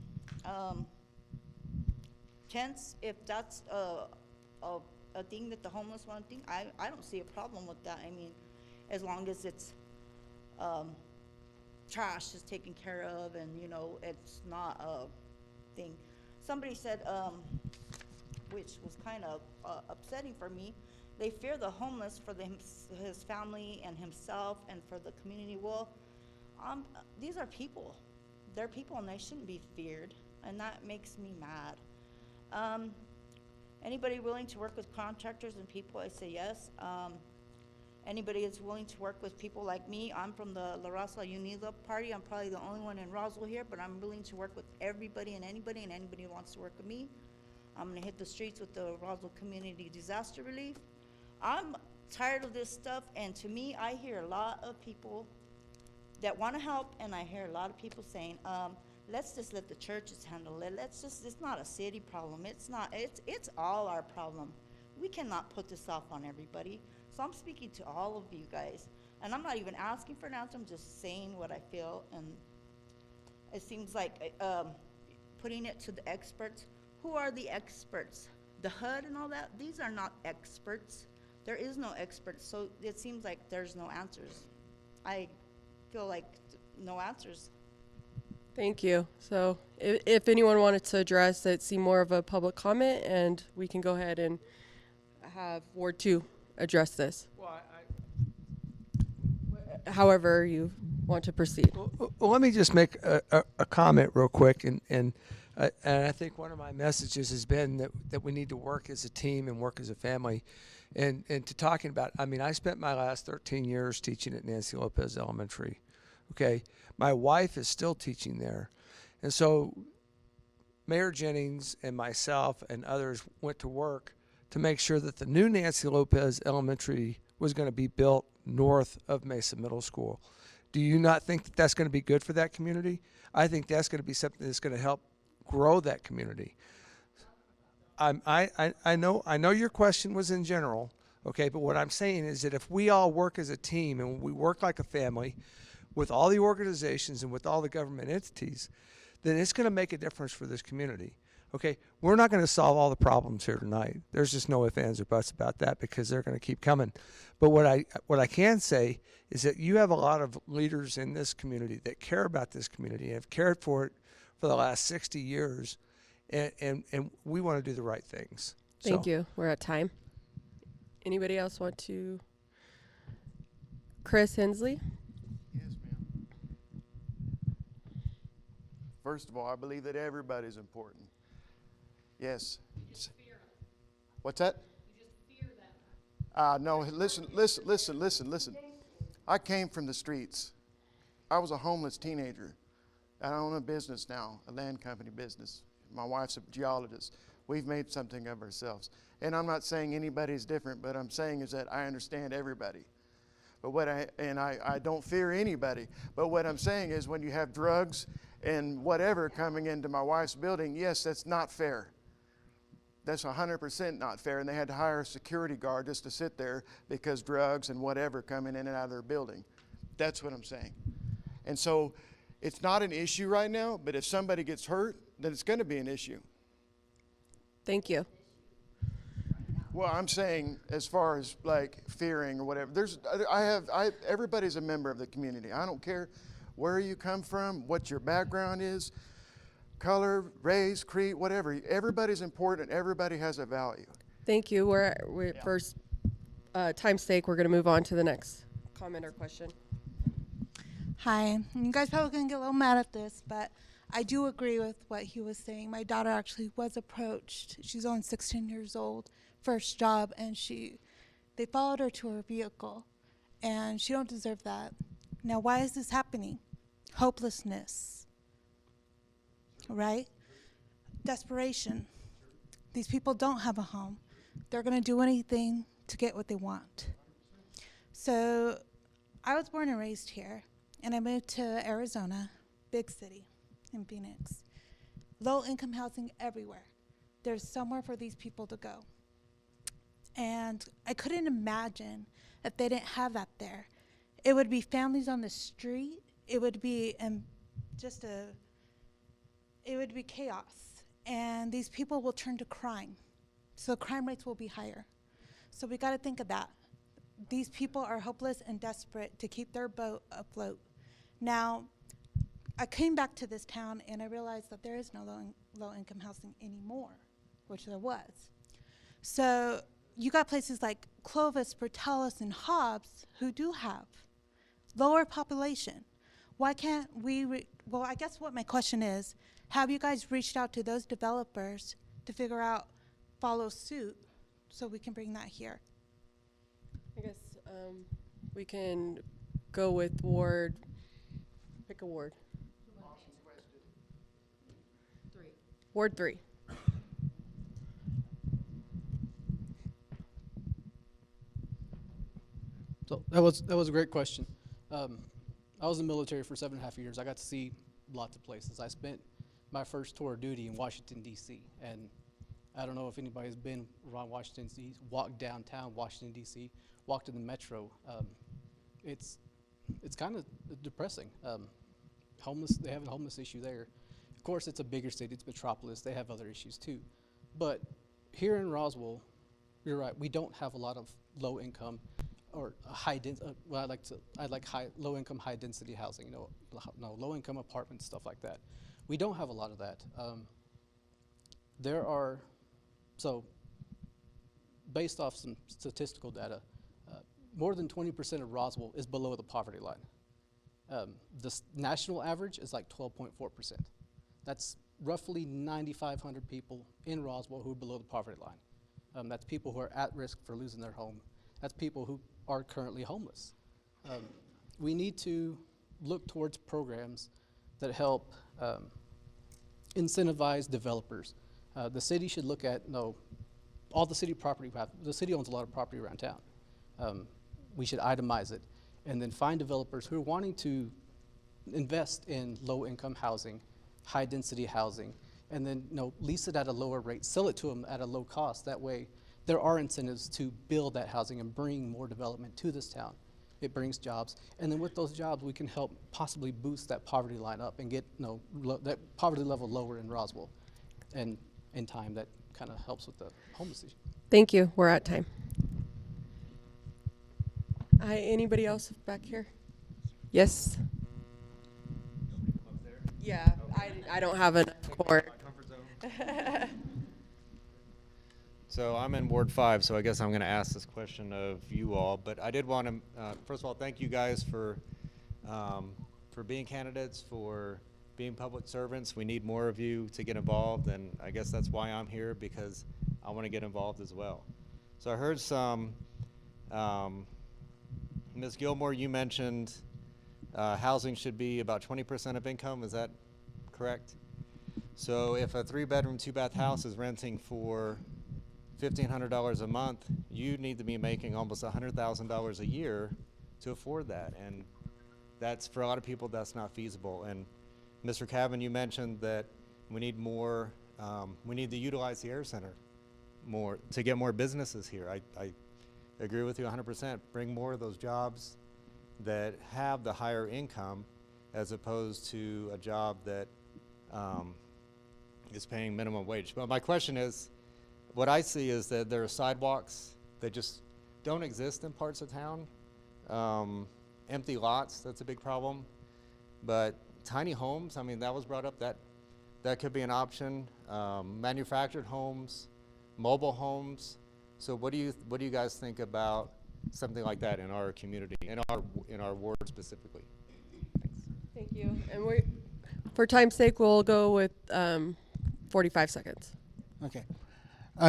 Tents, if that's a thing that the homeless want to think, I don't see a problem with that. I mean, as long as it's trash is taken care of, and you know, it's not a thing. Somebody said, which was kind of upsetting for me, they fear the homeless for his family and himself and for the community. Well, these are people. They're people and they shouldn't be feared, and that makes me mad. Anybody willing to work with contractors and people, I say yes. Anybody is willing to work with people like me. I'm from the La Raza Unida party. I'm probably the only one in Roswell here, but I'm willing to work with everybody and anybody who wants to work with me. I'm gonna hit the streets with the Roswell Community Disaster Relief. I'm tired of this stuff, and to me, I hear a lot of people that wanna help, and I hear a lot of people saying, let's just let the churches handle it. It's not a city problem. It's all our problem. We cannot put this off on everybody. So I'm speaking to all of you guys, and I'm not even asking for an answer. I'm just saying what I feel, and it seems like putting it to the experts. Who are the experts? The HUD and all that? These are not experts. There is no experts, so it seems like there's no answers. I feel like no answers. Thank you. So if anyone wanted to address it, see more of a public comment, and we can go ahead and have Ward 2 address this. Well, However you want to proceed. Well, let me just make a comment real quick, and I think one of my messages has been that we need to work as a team and work as a family, and to talking about, I mean, I spent my last 13 years teaching at Nancy Lopez Elementary. Okay, my wife is still teaching there, and so Mayor Jennings and myself and others went to work to make sure that the new Nancy Lopez Elementary was going to be built north of Mesa Middle School. Do you not think that that's going to be good for that community? I think that's going to be something that's going to help grow that community. I know your question was in general, okay, but what I'm saying is that if we all work as a team and we work like a family with all the organizations and with all the government entities, then it's going to make a difference for this community. Okay, we're not going to solve all the problems here tonight. There's just no ifs, ands, or buts about that, because they're going to keep coming. But what I can say is that you have a lot of leaders in this community that care about this community and have cared for it for the last 60 years, and we want to do the right things. Thank you. We're at time. Anybody else want to? Chris Hensley? Yes, ma'am. First of all, I believe that everybody's important. Yes. You just fear them. What's that? You just fear them. No, listen. I came from the streets. I was a homeless teenager. I own a business now, a land company business. My wife's a geologist. We've made something of ourselves. And I'm not saying anybody's different, but I'm saying is that I understand everybody. But I don't fear anybody. But what I'm saying is when you have drugs and whatever coming into my wife's building, yes, that's not fair. That's 100% not fair, and they had to hire a security guard just to sit there because drugs and whatever coming in and out of their building. That's what I'm saying. And so it's not an issue right now, but if somebody gets hurt, then it's going to be an issue. Thank you. Well, I'm saying as far as like fearing or whatever, everybody's a member of the community. I don't care where you come from, what your background is, color, race, creed, whatever. Everybody's important. Everybody has a value. Thank you. For time's sake, we're going to move on to the next comment or question. Hi. You guys probably going to get a little mad at this, but I do agree with what he was saying. My daughter actually was approached. She's only 16 years old, first job, and they followed her to her vehicle, and she don't deserve that. Now, why is this happening? Hopelessness, right? Desperation. These people don't have a home. They're going to do anything to get what they want. So I was born and raised here, and I moved to Arizona, big city in Phoenix. Low-income housing everywhere. There's somewhere for these people to go. And I couldn't imagine if they didn't have that there. It would be families on the street. It would be it would be chaos. And these people will turn to crime. So crime rates will be higher. So we got to think of that. These people are hopeless and desperate to keep their boat afloat. Now, I came back to this town and I realized that there is no low-income housing anymore, which there was. So you got places like Clovis, Portales, and Hobbs who do have lower population. Why can't we, well, I guess what my question is, have you guys reached out to those developers to figure out, follow suit, so we can bring that here? I guess we can go with pick a ward. Ward 3. So that was a great question. I was in the military for 7.5 years. I got to see lots of places. I spent my first tour of duty in Washington, D.C., and I don't know if anybody's been around Washington, D.C., walked downtown Washington, D.C., walked in the metro. It's kind of depressing. They have a homeless issue there. Of course, it's a bigger city, it's metropolis. They have other issues too. But here in Roswell, you're right, we don't have a lot of low income or low income, high density housing, low income apartments, stuff like that. We don't have a lot of that. So based off some statistical data, more than 20% of Roswell is below the poverty line. The national average is like 12.4%. That's roughly 9,500 people in Roswell who are below the poverty line. That's people who are at risk for losing their home. That's people who are currently homeless. We need to look towards programs that help incentivize developers. The city should look at all the city property. The city owns a lot of property around town. We should itemize it and then find developers who are wanting to invest in low-income housing, high-density housing, and then lease it at a lower rate, sell it to them at a low cost. That way, there are incentives to build that housing and bring more development to this town. It brings jobs, and then with those jobs, we can help possibly boost that poverty line up and get that poverty level lower in Roswell. And in time, that kind of helps with the homeless issue. Thank you. We're at time. Anybody else back here? Yes. Yeah, I don't have enough court. So I'm in Ward 5, so I guess I'm going to ask this question of you all. But I did want to, first of all, thank you guys for being candidates, for being public servants. We need more of you to get involved, and I guess that's why I'm here, because I want to get involved as well. So I heard Ms. Gilmore, you mentioned housing should be about 20% of income. Is that correct? So if a 3-bedroom, 2-bath house is renting for $1,500 a month, you need to be making almost $100,000 a year to afford that. And that's, for a lot of people, that's not feasible. And Mr. Cavan, you mentioned that we need more, we need to utilize the Air Center more to get more businesses here. I agree with you 100%. Bring more of those jobs that have the higher income as opposed to a job that is paying minimum wage. But my question is, what I see is that there are sidewalks that just don't exist in parts of town. Empty lots, that's a big problem. But tiny homes, I mean, that was brought up, that could be an option. Manufactured homes, mobile homes. So what do you guys think about something like that in our community, in our ward specifically? Thanks. Thank you. And for time's sake, we'll go with 45 seconds. Okay.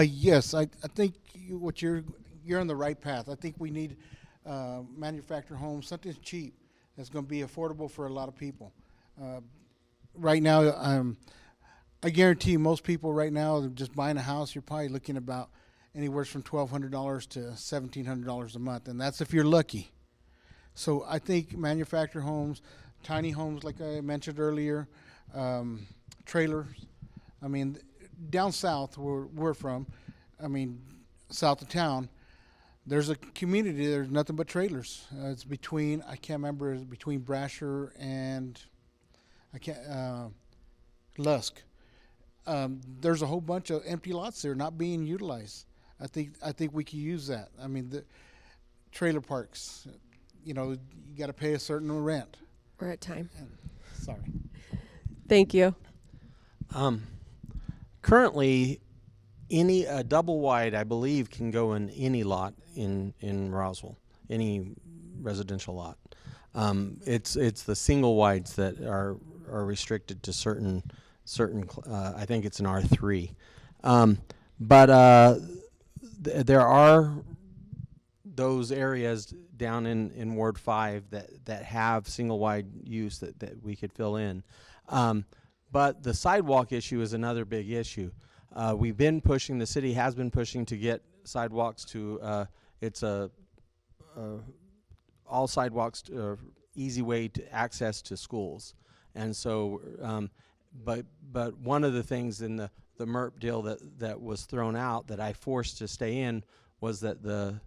Yes, I think you're on the right path. I think we need manufactured homes, something cheap that's going to be affordable for a lot of people. Right now, I guarantee you most people right now, just buying a house, you're probably looking about anywhere from $1,200 to $1,700 a month, and that's if you're lucky. So I think manufactured homes, tiny homes like I mentioned earlier, trailers. I mean, down south where we're from, I mean, south of town, there's a community, there's nothing but trailers. It's between, I can't remember, it's between Brasher and Lusk. There's a whole bunch of empty lots there not being utilized. I think we could use that. I mean, the trailer parks, you got to pay a certain rent. We're at time. Sorry. Thank you. Currently, any double wide, I believe, can go in any lot in Roswell, any residential lot. It's the single wides that are restricted to certain. I think it's an R3, but there are those areas down in Ward 5 that have single wide use that we could fill in. But the sidewalk issue is another big issue. We've been pushing, the city has been pushing to get sidewalks to, all sidewalks, easy way to access to schools. And so, but one of the things in the MERP deal that was thrown out that I forced to stay in was that the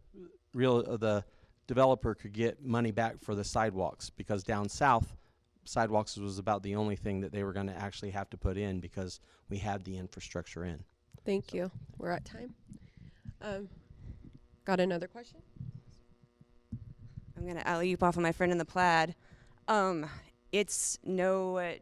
developer could get money back for the sidewalks, because down south, sidewalks was about the only thing that they were going to actually have to put in because we had the infrastructure in. Thank you. We're at time. Got another question? I'm going to alley-oop off of my friend in the plaid. It's no...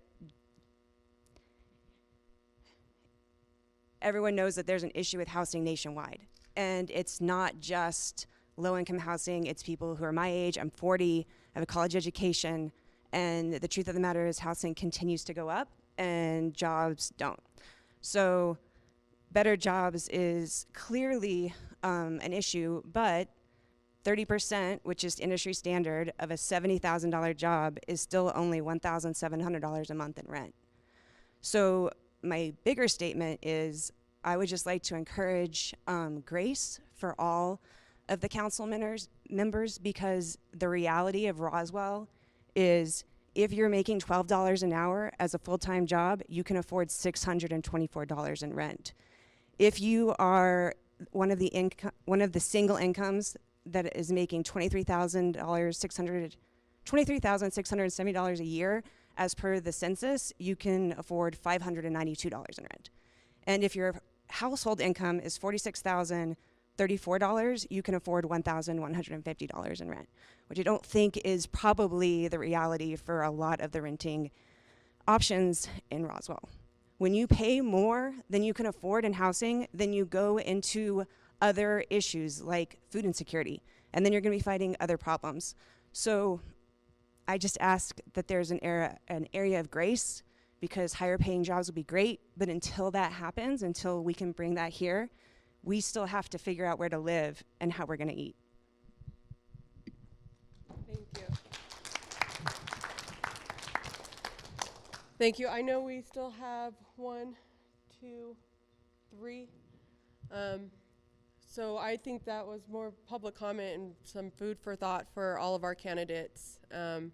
everyone knows that there's an issue with housing nationwide. And it's not just low-income housing. It's people who are my age. I'm 40. I have a college education. And the truth of the matter is housing continues to go up and jobs don't. So better jobs is clearly an issue, but 30%, which is industry standard, of a $70,000 job is still only $1,700 a month in rent. So my bigger statement is I would just like to encourage grace for all of the council members, because the reality of Roswell is if you're making $12 an hour as a full-time job, you can afford $624 in rent. If you are one of the single incomes that is making $23,670 a year, as per the census, you can afford $592 in rent. And if your household income is $46,034, you can afford $1,150 in rent, which I don't think is probably the reality for a lot of the renting options in Roswell. When you pay more than you can afford in housing, then you go into other issues like food insecurity, and then you're going to be fighting other problems. So I just ask that there's an area of grace, because higher paying jobs will be great, but until that happens, until we can bring that here, we still have to figure out where to live and how we're going to eat. Thank you. Thank you. I know we still have 1, 2, 3. So I think that was more public comment and some food for thought for all of our candidates. And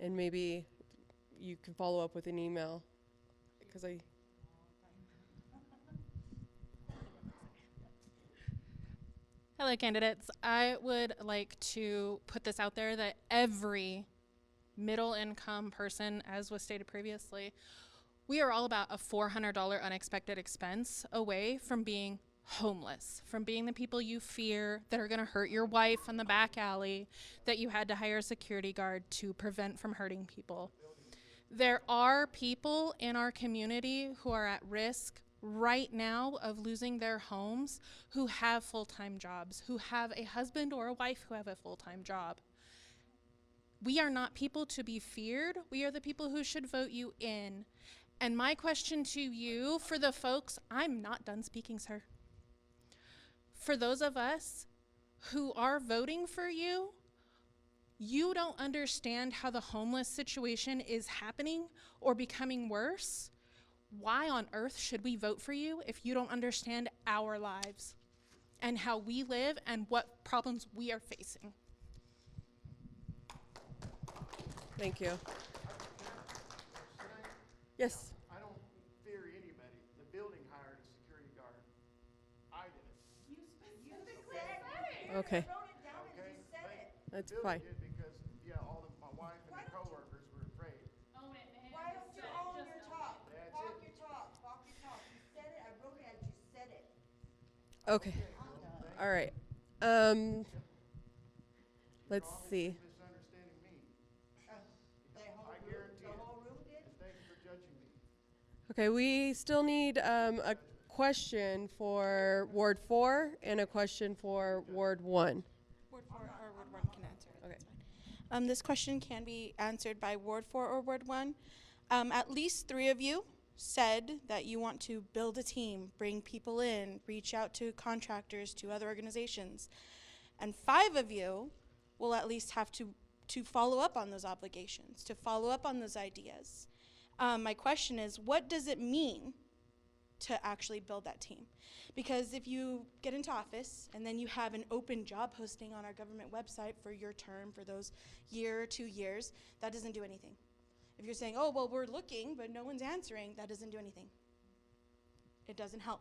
maybe you can follow up with an email, because Hello, candidates. I would like to put this out there that every middle income person, as was stated previously, we are all about a $400 unexpected expense away from being homeless, from being the people you fear that are going to hurt your wife in the back alley, that you had to hire a security guard to prevent from hurting people. There are people in our community who are at risk right now of losing their homes, who have full-time jobs, who have a husband or a wife who have a full-time job. We are not people to be feared. We are the people who should vote you in. And my question to you, for the folks, I'm not done speaking, sir. For those of us who are voting for you, you don't understand how the homeless situation is happening or becoming worse. Why on earth should we vote for you if you don't understand our lives and how we live and what problems we are facing? Thank you. Yes. I don't fear anybody. The building hired a security guard. I did it. Okay. Okay? That's The building fine. did because, yeah, my wife and the coworkers were afraid. Why don't you own your talk? That's Walk it. your talk, walk your talk. You said it, I wrote it as you said it. Okay. All right. Let's see. Misunderstanding me. The I guarantee it. whole room did? And thanks for judging me. Okay, we still need a question for Ward 4 and a question for Ward 1. Ward 4 or Ward 1 can answer it. Okay. That's fine. This question can be answered by Ward 4 or Ward 1. At least 3 of you said that you want to build a team, bring people in, reach out to contractors, to other organizations. And 5 of you will at least have to follow up on those obligations, to follow up on those ideas. My question is, what does it mean to actually build that team? Because if you get into office and then you have an open job posting on our government website for your term for those year or 2 years, that doesn't do anything. If you're saying, oh, well, we're looking, but no one's answering, that doesn't do anything. It doesn't help.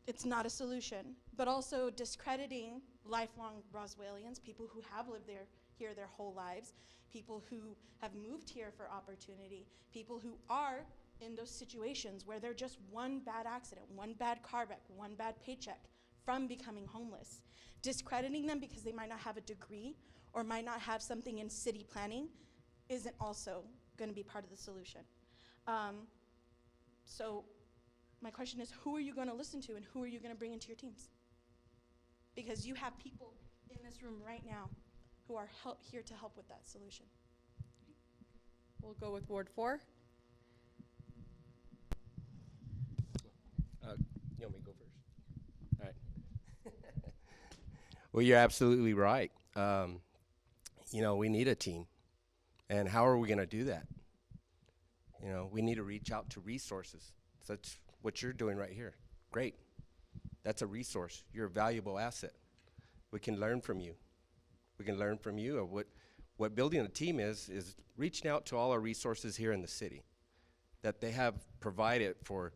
It's not a solution, but also discrediting lifelong Roswellians, people who have lived here their whole lives, people who have moved here for opportunity, people who are in those situations where they're just one bad accident, one bad car wreck, one bad paycheck from becoming homeless. Discrediting them because they might not have a degree or might not have something in city planning isn't also going to be part of the solution. So my question is, who are you going to listen to and who are you going to bring into your teams? Because you have people in this room right now who are here to help with that solution. We'll go with Ward 4. You want me to go first? All right. Well, you're absolutely right. We need a team. And how are we going to do that? We need to reach out to resources. That's what you're doing right here. Great. That's a resource. You're a valuable asset. We can learn from you. We can learn from you. Or what building a team is reaching out to all our resources here in the city that they have provided for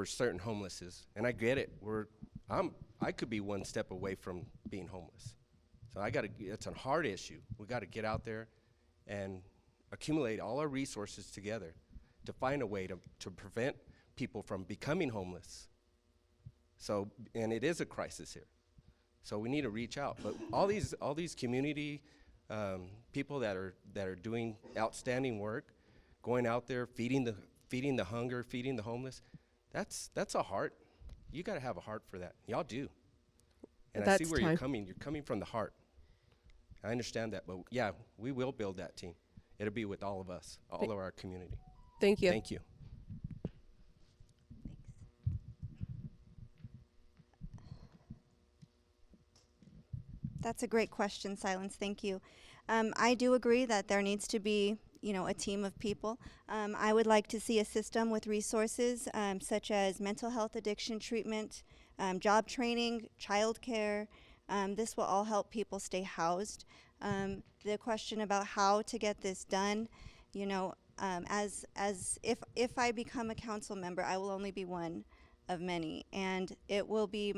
certain homelesses. And I get it. I could be one step away from being homeless. So it's a hard issue. We got to get out there and accumulate all our resources together to find a way to prevent people from becoming homeless. So, and it is a crisis here. So we need to reach out. But all these community people that are doing outstanding work, going out there, feeding the hunger, feeding the homeless, that's a heart. You got to have a heart for that. Y'all do. And I see where you're coming. You're coming from the heart. I understand that, but yeah, we will build that team. It'll be with all of us, all of our community. Thank you. Thank you. That's a great question, Silence. Thank you. I do agree that there needs to be, a team of people. I would like to see a system with resources such as mental health addiction treatment, job training, childcare. This will all help people stay housed. The question about how to get this done, as if I become a council member, I will only be one of many, and it will be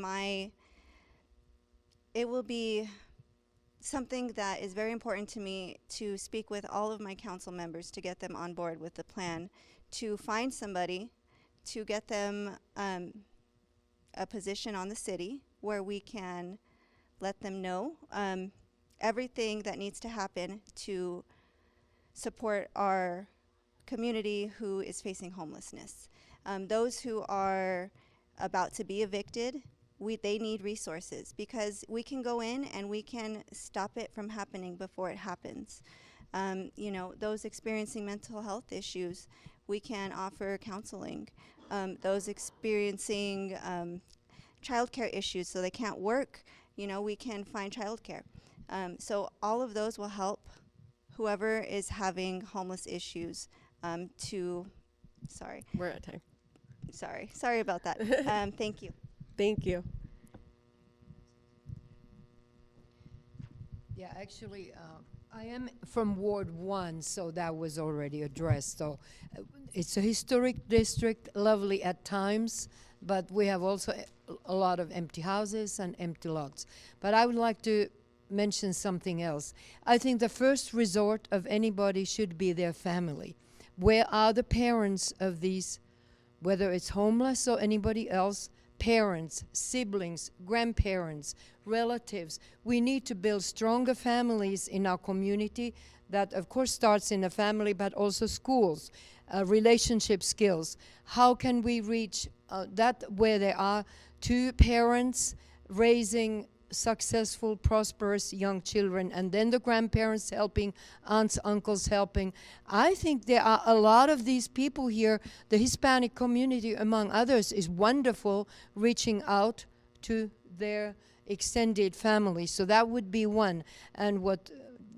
something that is very important to me to speak with all of my council members to get them on board with the plan, to find somebody to get them a position on the city where we can let them know everything that needs to happen to support our community who is facing homelessness. Those who are about to be evicted, they need resources because we can go in and we can stop it from happening before it happens. You know, those experiencing mental health issues, we can offer counseling. Those experiencing childcare issues, so they can't work, you know, we can find childcare. So all of those will help whoever is having homeless issues sorry. We're out of time. Sorry about that. Thank you. Thank you. Yeah, actually, I am from Ward 1, so that was already addressed. So it's a historic district, lovely at times, but we have also a lot of empty houses and empty lots. But I would like to mention something else. I think the first resort of anybody should be their family. Where are the parents of these, whether it's homeless or anybody else, parents, siblings, grandparents, relatives? We need to build stronger families in our community. That, of course, starts in a family, but also schools, relationship skills. How can we reach that where there are two parents raising successful, prosperous young children, and then the grandparents helping, aunts, uncles helping? I think there are a lot of these people here. The Hispanic community, among others, is wonderful, reaching out to their extended family. So that would be one. And what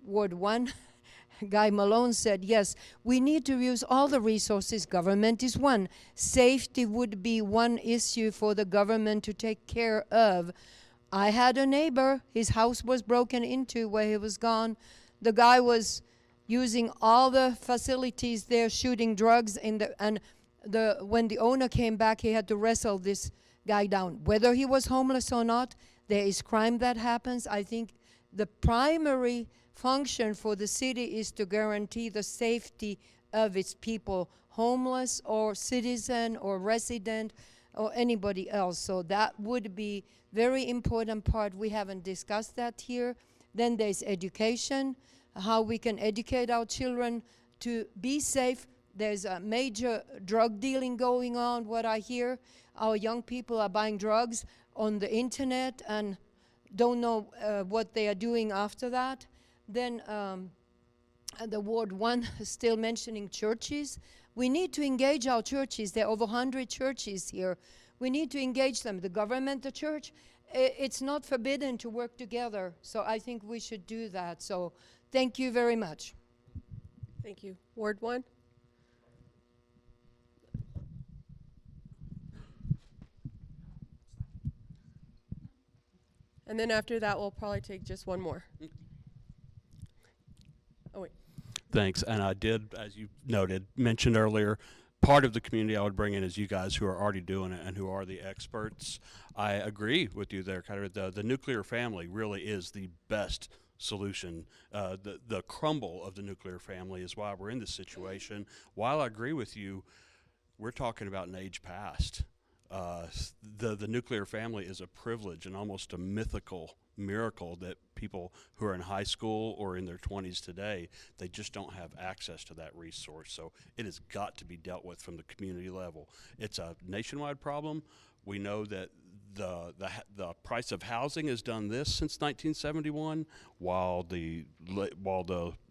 Ward 1 Guy Malone said, yes, we need to use all the resources. Government is one. Safety would be one issue for the government to take care of. I had a neighbor, his house was broken into where he was gone. The guy was using all the facilities there, shooting drugs when the owner came back, he had to wrestle this guy down. Whether he was homeless or not, there is crime that happens. I think the primary function for the city is to guarantee the safety of its people, homeless or citizen or resident or anybody else. So that would be very important part. We haven't discussed that here. Then there's education, how we can educate our children to be safe. There's a major drug dealing going on, what I hear. Our young people are buying drugs on the internet and don't know what they are doing after that. Then the Ward 1 is still mentioning churches. We need to engage our churches. There are over 100 churches here. We need to engage them. The government, the church, it's not forbidden to work together. So I think we should do that. So thank you very much. Thank you. Ward 1? And then after that, we'll probably take just one more. Oh, wait. Thanks. And I did, as you noted, mentioned earlier, part of the community I would bring in is you guys who are already doing it and who are the experts. I agree with you there, Carter. The nuclear family really is the best solution. The crumble of the nuclear family is why we're in this situation. While I agree with you, we're talking about an age past. The nuclear family is a privilege and almost a mythical miracle that people who are in high school or in their 20s today, they just don't have access to that resource. So it has got to be dealt with from the community level. It's a nationwide problem. We know that the price of housing has done this since 1971. While the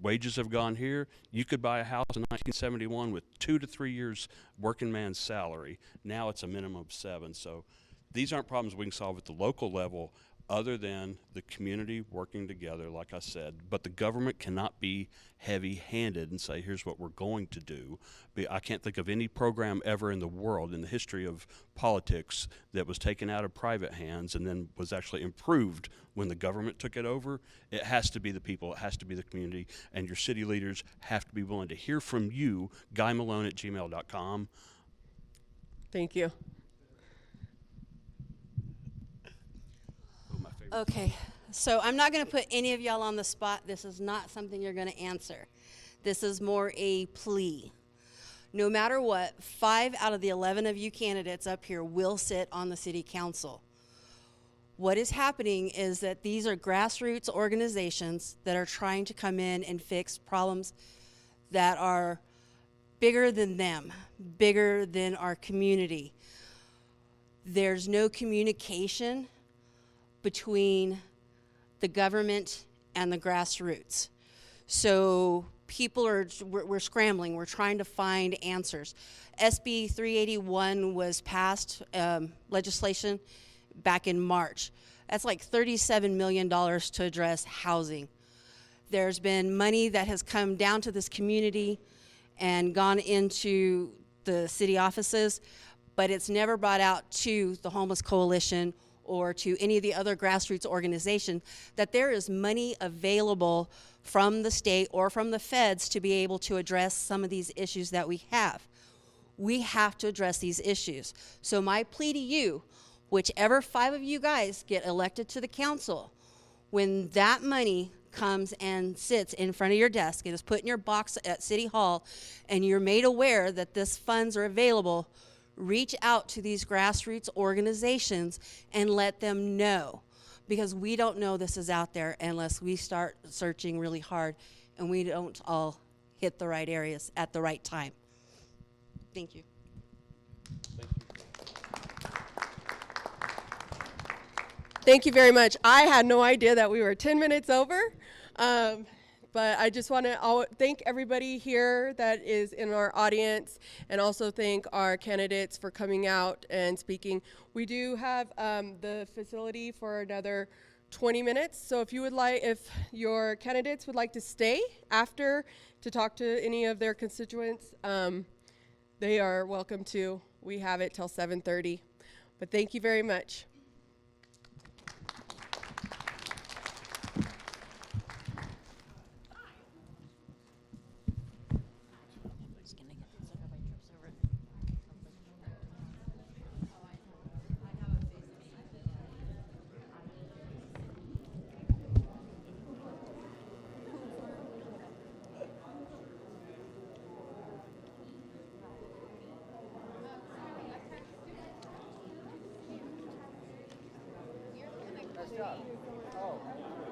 wages have gone here, you could buy a house in 1971 with 2 to 3 years working man's salary. Now it's a minimum of 7. So these aren't problems we can solve at the local level, other than the community working together, like I said. But the government cannot be heavy-handed and say, here's what we're going to do. I can't think of any program ever in the world, in the history of politics, that was taken out of private hands and then was actually improved when the government took it over. It has to be the people, it has to be the community, and your city leaders have to be willing to hear from you, guymalone@gmail.com. Thank you. Okay, so I'm not going to put any of y'all on the spot. This is not something you're going to answer. This is more a plea. No matter what, 5 out of the 11 of you candidates up here will sit on the city council. What is happening is that these are grassroots organizations that are trying to come in and fix problems that are bigger than them, bigger than our community. There's no communication between the government and the grassroots. So we're scrambling, we're trying to find answers. SB 381 was passed, legislation back in March. That's like $37 million to address housing. There's been money that has come down to this community and gone into the city offices, but it's never brought out to the Homeless Coalition or to any of the other grassroots organizations that there is money available from the state or from the feds to be able to address some of these issues that we have. We have to address these issues. So my plea to you, whichever 5 of you guys get elected to the council, when that money comes and sits in front of your desk and is put in your box at City Hall and you're made aware that this funds are available, reach out to these grassroots organizations and let them know, because we don't know this is out there unless we start searching really hard and we don't all hit the right areas at the right time. Thank you. Thank you very much. I had no idea that we were 10 minutes over, but I just want to thank everybody here that is in our audience, and also thank our candidates for coming out and speaking. We do have the facility for another 20 minutes, so if your candidates would like to stay after to talk to any of their constituents, they are welcome to. We have it till 7:30, but thank you very much. Nice job. Oh.